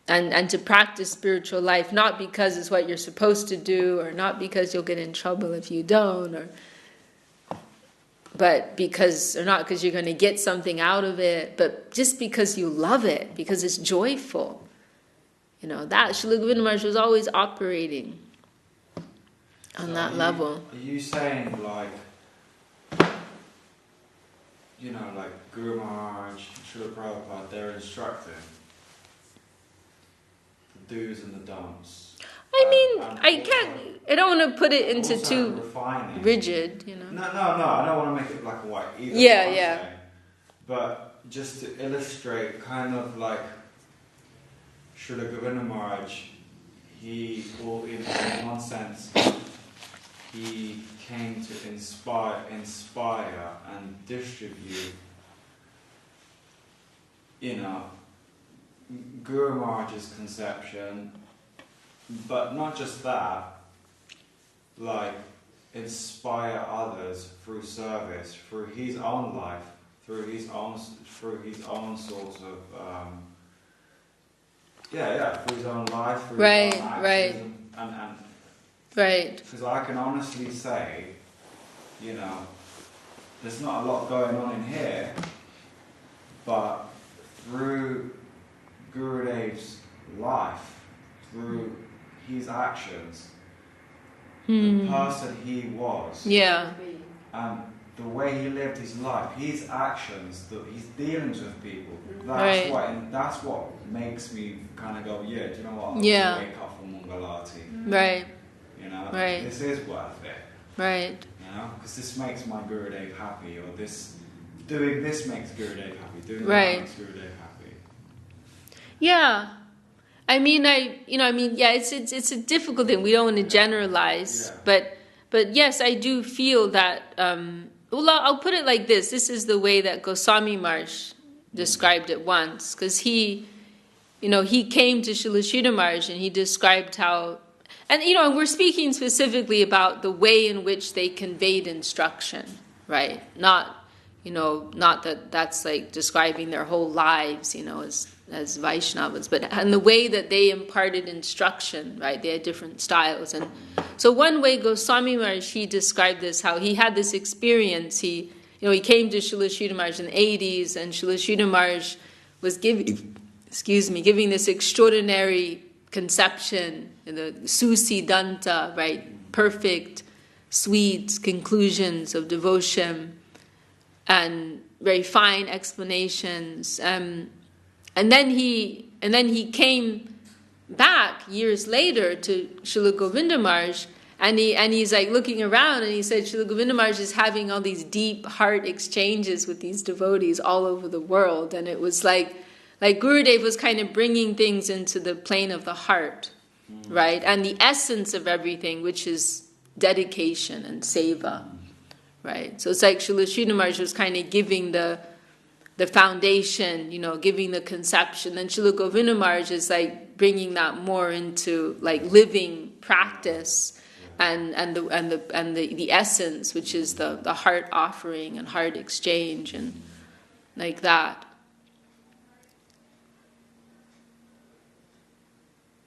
And to practice spiritual life, not because it's what you're supposed to do, or not because you'll get in trouble if you don't, not because you're going to get something out of it, but just because you love it, because it's joyful. You know, that Srila Govinda Maharaj was always operating on that level. Are you saying like Guru Maharaj, Srila Prabhupada, they're instructing do's and the don'ts? I don't want to put it into too refining. Rigid, you know. No, I don't want to make it black and white either. Yeah. But just to illustrate, kind of like Srila Govinda Maharaj, in one sense, he came to inspire and distribute, Guru Maharaj's conception, but not just that, like inspire others through service, through his own life, through his own sorts of through his own life, through his own actions, and right. Because I can honestly say, there's not a lot going on in here, but through Gurudev's life, through his actions, the person he was, and the way he lived his life, his actions, his dealings with people, that's what makes me kind of go, do you know what, I'll wake up for Mangalati. Right. This is worth it. Right. Because this makes my Gurudev happy, or doing this makes Gurudev happy, doing that makes Gurudev happy. Yeah. It's a difficult thing. We don't want to generalize, but yes, I do feel that. I'll put it like this. This is the way that Goswami Maharaj described it once, because he came to Srila Śrīyukta Maharaj and he described how, and we're speaking specifically about the way in which they conveyed instruction, right? Not that's like describing their whole lives, as Vaishnavas, but and the way that they imparted instruction, right? They had different styles. And so one way Goswami Maharaj, he described this, how he had this experience. He came to Srila Śrīyukta Maharaj in the 80s, and Srila Śrīyukta Maharaj was giving this extraordinary conception, the Susidanta, right? Perfect, sweet conclusions of devotion, and very fine explanations. And then he came back years later to Srila Govinda Maharaj, and he's like looking around, and he said Srila Govinda Maharaj is having all these deep heart exchanges with these devotees all over the world, and it was like Gurudev was kind of bringing things into the plane of the heart, right? And the essence of everything, which is dedication and seva, right? So it's like Srila Sridhar Maharaj was kind of giving the foundation, giving the conception. Then Srila Govinda Maharaj is like bringing that more into like living practice and the essence, which is the heart offering and heart exchange and like that.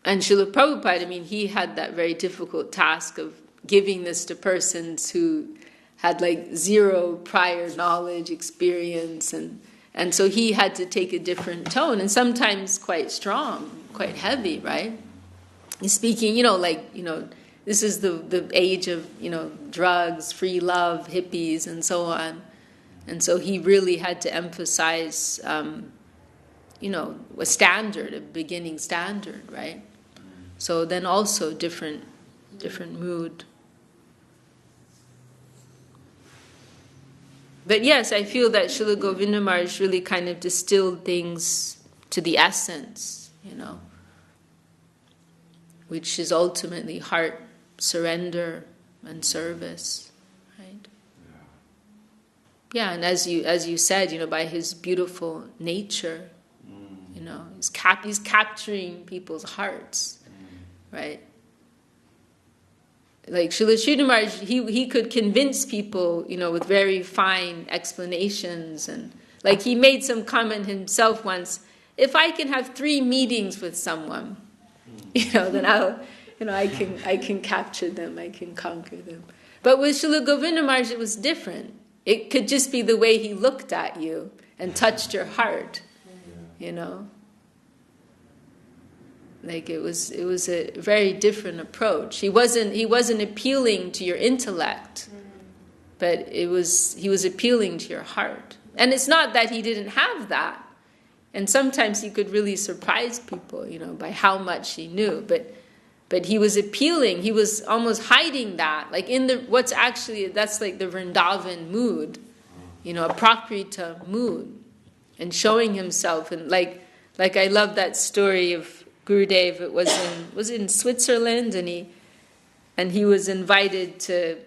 And Srila Prabhupada, he had that very difficult task of giving this to persons who had like zero prior knowledge, experience, and so he had to take a different tone, and sometimes quite strong, quite heavy, right? He's speaking, this is the age of, drugs, free love, hippies, and so on. And so he really had to emphasize, a standard, a beginning standard, right? So then also different mood. But yes, I feel that Srila Govinda Maharaj really kind of distilled things to the essence, which is ultimately heart surrender and service, right? Yeah, and as you said, by his beautiful nature, he's capturing people's hearts, right? Like Srila Sridhar Maharaj, he could convince people, with very fine explanations, and like he made some comment himself once: if I can have 3 meetings with someone, then I can capture them, I can conquer them. But with Srila Govinda Maharaj, it was different. It could just be the way he looked at you and touched your heart, Like it was a very different approach. He wasn't appealing to your intellect, but he was appealing to your heart. And it's not that he didn't have that. And sometimes he could really surprise people, by how much he knew. But he was appealing. He was almost hiding that, like that's like the Vrindavan mood, a prakrita mood, and showing himself. And like I love that story of Gurudev. It was in Switzerland, and he was invited to.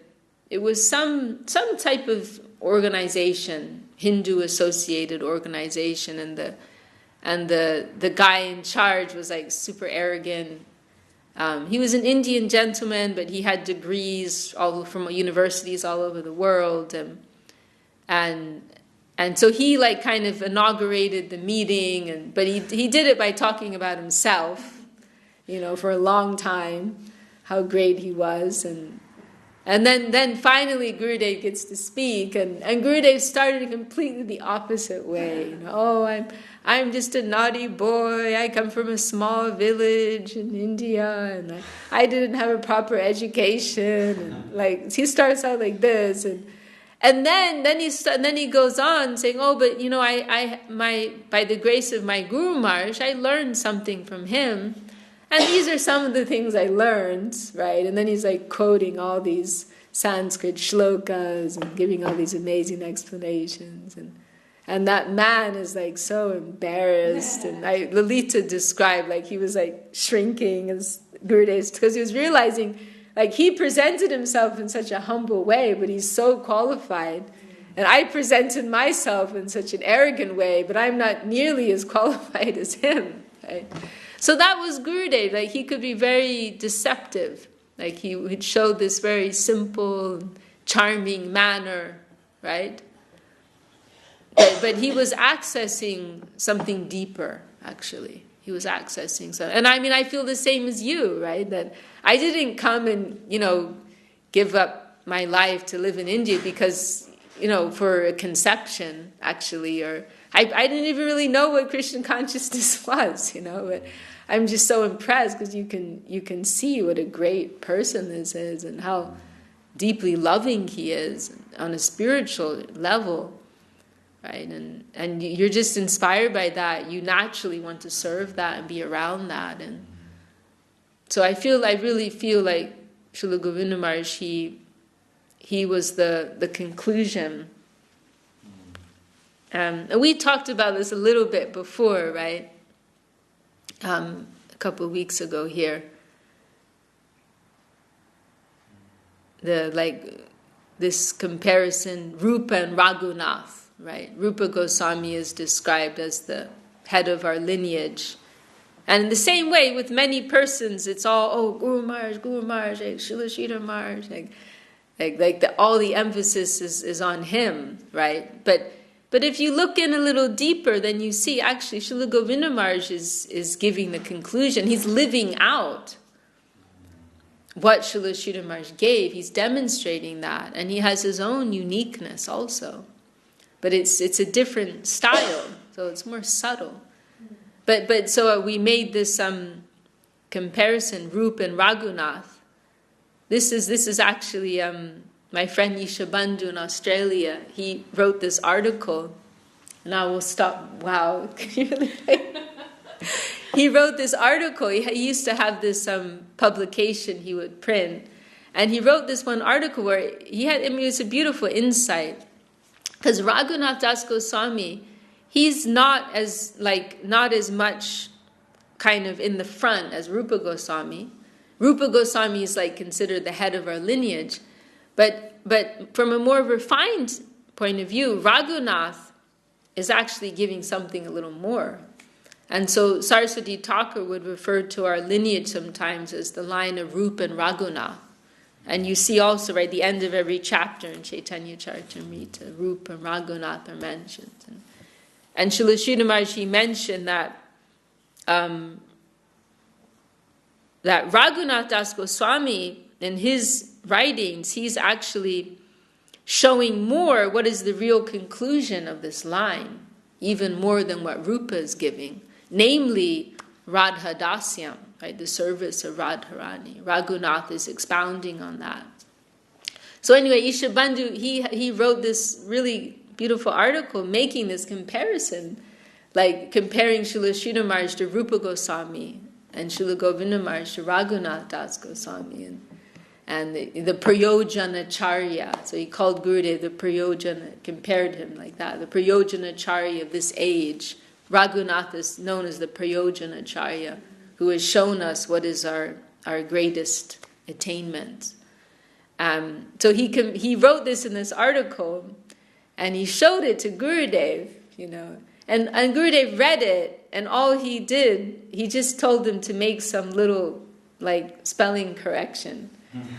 It was some type of organization, Hindu associated organization, and the guy in charge was like super arrogant. He was an Indian gentleman, but he had degrees from universities all over the world, and so he like kind of inaugurated the meeting, but he did it by talking about himself, for a long time, how great he was, and then finally Gurudev gets to speak, and Gurudev started completely the opposite way. I'm just a naughty boy. I come from a small village in India, and I didn't have a proper education. And like he starts out like this, and then he goes on saying, but by the grace of my Guru Maharaj, I learned something from him, and these are some of the things I learned, right? And then he's like quoting all these Sanskrit shlokas and giving all these amazing explanations, and that man is like so embarrassed, and Lalita described like he was like shrinking as Gurudev, because he was realizing. Like, he presented himself in such a humble way, but he's so qualified. And I presented myself in such an arrogant way, but I'm not nearly as qualified as him. Right? So that was Gurudev. Like, he could be very deceptive. Like, he would show this very simple, charming manner, right? But he was accessing something deeper, actually. He was accessing something. And I feel the same as you, right? That I didn't come and, give up my life to live in India because, for a conception, actually, or I didn't even really know what Krishna consciousness was, but I'm just so impressed because you can see what a great person this is and how deeply loving he is on a spiritual level, right? And you're just inspired by that. You naturally want to serve that and be around that. And so I really feel like Srila Govinda Maharaj, he was the conclusion. And we talked about this a little bit before, right? A couple of weeks ago here. This comparison, Rupa and Raghunath, right? Rupa Goswami is described as the head of our lineage. And in the same way, with many persons, it's all, Guru Maharaj, like Srila Sridhar Maharaj, all the emphasis is on him, right? But if you look in a little deeper, then you see actually Srila Govinda Maharaj is giving the conclusion. He's living out what Srila Sridhar Maharaj gave. He's demonstrating that, and he has his own uniqueness also. But it's a different style, so it's more subtle. But so we made this comparison, Rupa and Raghunath. This is actually my friend Ishabandhu in Australia. He wrote this article. Now we'll stop. Wow. He wrote this article. He used to have this publication he would print. And he wrote this one article where it was a beautiful insight. Because Raghunath Das Goswami, he's not as much kind of in the front as Rupa Goswami. Rupa Goswami is considered the head of our lineage. But from a more refined point of view, Raghunath is actually giving something a little more. And so Saraswati Thakur would refer to our lineage sometimes as the line of Rupa and Raghunath. And you see also, right, the end of every chapter in Caitanya-caritāmṛta, Rupa and Raghunath are mentioned. And Srila Sridhar Maharaj, he mentioned that Raghunath Das Goswami, in his writings, he's actually showing more what is the real conclusion of this line, even more than what Rupa is giving, namely Radha Dasyam, right, the service of Radharani. Raghunath is expounding on that. So anyway, Ishabandhu, he wrote this really beautiful article making this comparison, comparing Srila Sridhar Maharaj to Rupa Goswami and Srila Govinda Maharaj to Raghunath Das Goswami and the Prayojanacharya. So he called Gurudev the Prayojana, compared him like that. The Prayojanacharya of this age. Raghunath is known as the Prayojanacharya, who has shown us what is our greatest attainment. So he wrote this in this article, and he showed it to Gurudev, and Gurudev read it, and all he did, he just told him to make some little spelling correction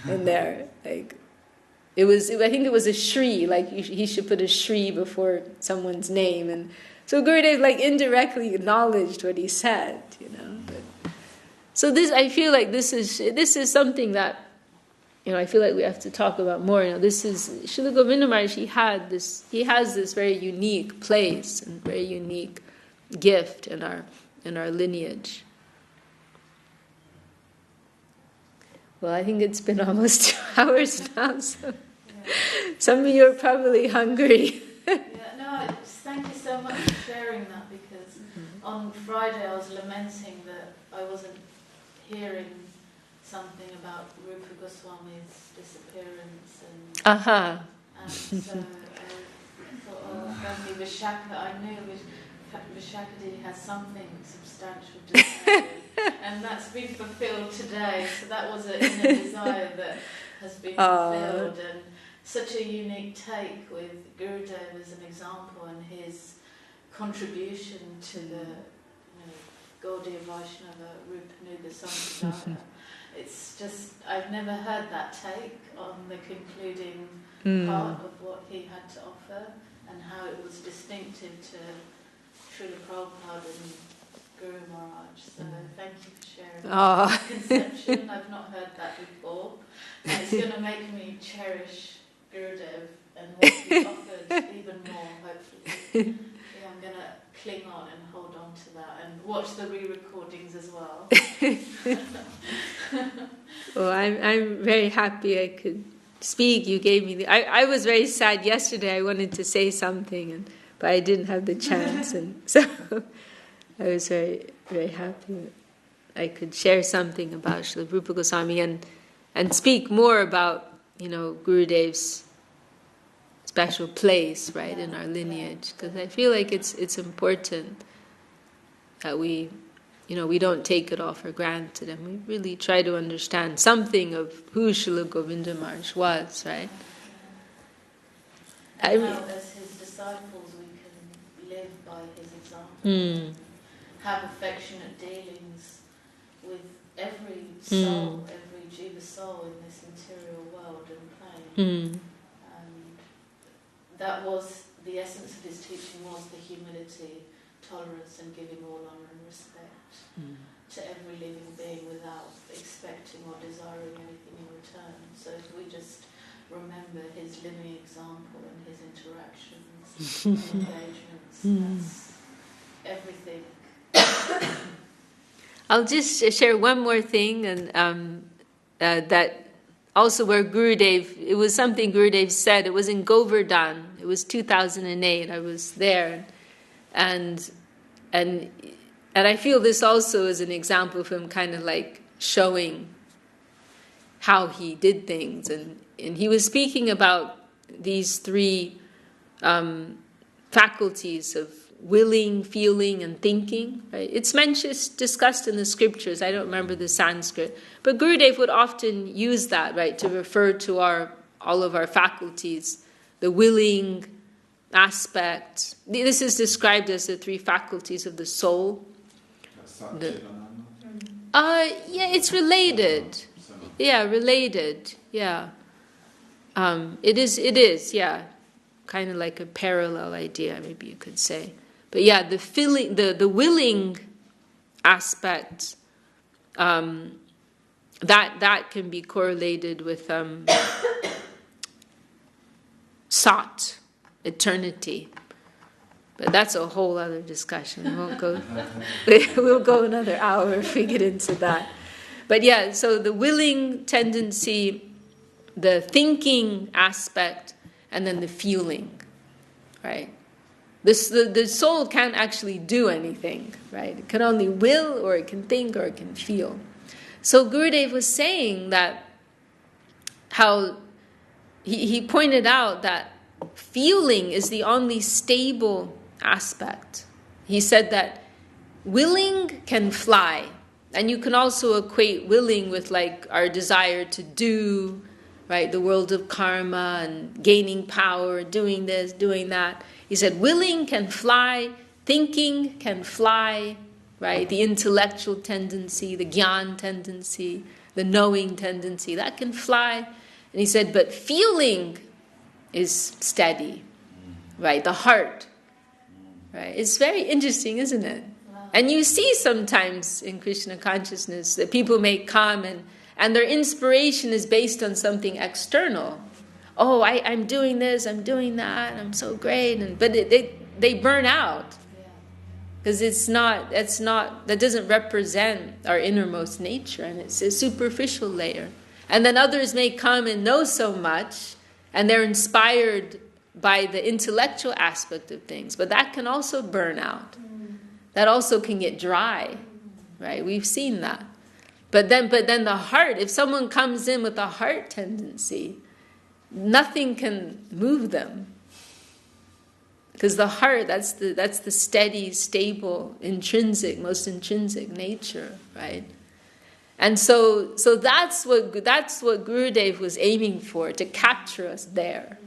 in there. I think it was a Shri, he should put a Shri before someone's name, and so Gurudev indirectly acknowledged what he said, So this, I feel like this is something that, I feel like we have to talk about more. This is Srila Govinda Maharaj. He has this very unique place and very unique gift in our lineage. Well, I think it's been almost 2 hours now, so some of you are probably hungry. Thank you so much for sharing that, because on Friday I was lamenting that I wasn't hearing something about Rupa Goswami's disappearance and so I thought, thank you, Vishakha. I knew Vishakha Devī has something substantial to say, and that's been fulfilled today. So that was an inner desire that has been fulfilled, and such a unique take with Gurudev as an example and his contribution to the Gaudiya Vaishnava Rupanuga Sampradaya. It's just, I've never heard that take on the concluding part of what he had to offer and how it was distinctive to Srila Prabhupada and Guru Maharaj. So thank you for sharing that conception. I've not heard that before. And it's going to make me cherish Gurudev and what he offered even more, hopefully. I'm going to cling on and hold on to that and watch the re-recordings as well. Well, I'm very happy I could speak. You gave me I was very sad yesterday. I wanted to say something, but I didn't have the chance, and so I was very, very happy that I could share something about Srila Rupa Goswami and speak more about, Gurudev's special place, right, in our lineage, because I feel like it's important that we don't take it all for granted, and we really try to understand something of who Srila Govinda Maharaj was, right? And how, as his disciples, we can live by his example, have affectionate dealings with every soul, every jiva soul in this interior world and plane. And that was the essence of his teaching, was the humility, tolerance, and giving all honor and respect to every living being without expecting or desiring anything in return. So if we just remember his living example and his interactions and engagements, that's everything. I'll just share one more thing, and that also where Gurudev, it was something Gurudev said. It was in Govardhan. It was 2008. I was there, and I feel this also is an example of him kind of like showing how he did things, and he was speaking about these three faculties of willing, feeling, and thinking. Right? It's mentioned, it's discussed in the scriptures. I don't remember the Sanskrit, but Gurudev would often use that, right, to refer to all of our faculties, the willing aspect. This is described as the three faculties of the soul. Yeah, it's related. Yeah, related. Yeah, it is. Yeah, kind of like a parallel idea, maybe you could say. But yeah, the feeling, the willing aspect, that can be correlated with sat, eternity. But that's a whole other discussion. We'll go another hour if we get into that. But yeah, so the willing tendency, the thinking aspect, and then the feeling, right? The soul can't actually do anything, right? It can only will, or it can think, or it can feel. So Gurudev was saying that how he pointed out that feeling is the only stable aspect. He said that willing can fly, and you can also equate willing with like our desire to do, right, the world of karma and gaining power, doing this, doing that. He said willing can fly, thinking can fly, right, the intellectual tendency, the gyan tendency, the knowing tendency, that can fly. And he said, but feeling is steady, right, the heart. Right? It's very interesting, isn't it? Wow. And you see sometimes in Krishna consciousness that people may come and their inspiration is based on something external. Oh, I'm doing this, I'm doing that, I'm so great, but they burn out because that doesn't represent our innermost nature, and it's a superficial layer. And then others may come and know so much, and they're inspired by the intellectual aspect of things, but that can also burn out. That also can get dry, right? We've seen that. But then the heart, if someone comes in with a heart tendency, nothing can move them. Because the heart, that's the steady, stable, most intrinsic nature, right? And so that's what Gurudev was aiming for, to capture us there,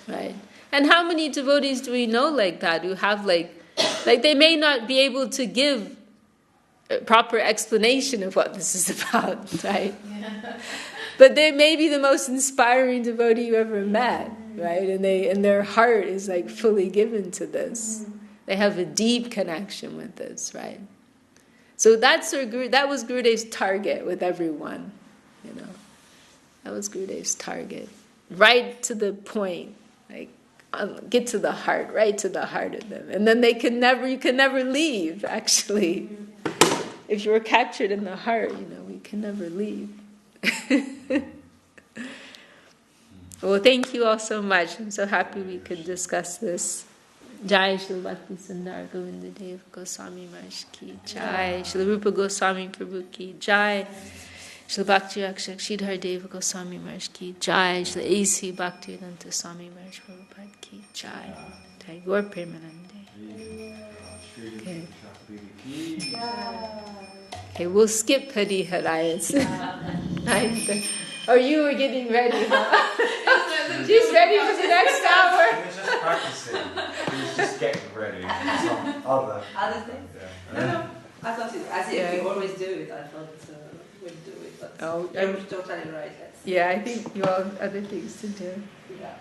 right? And how many devotees do we know like that, who have like they may not be able to give a proper explanation of what this is about, right? Yeah. But they may be the most inspiring devotee you ever met, right? And their heart is like fully given to this. They have a deep connection with this, right? So that was Gurudev's target with everyone, That was Gurudev's target, right to the point, like get to the heart, right to the heart of them. And then you can never leave, actually. If you were captured in the heart, we can never leave. Well, thank you all so much. I'm so happy we could discuss this. Jai Srila Bhakti Sundar Govinda Deva Goswami Maharaj ki Jai. Srila Rupa Goswami Prabhu ki Jai. Srila Bhakti Rakshak Sridhar Deva Goswami Maharaj ki Jai. Srila A.C. Bhaktivedanta Swami Maharaj Prabhupada ki Jai. Jai Gaur Premanande. Okay, we'll skip Hari Harayas. Or you were getting ready, huh? She's ready for the next hour. He was just practicing. He was just getting ready for some other things. Yeah. No. I thought as if you always do it, I thought we'd do it. But you're totally right. Yeah, I think you all have other things to do. Yeah.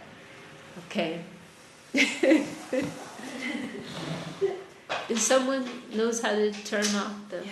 Okay. If someone knows how to turn off the... Yeah.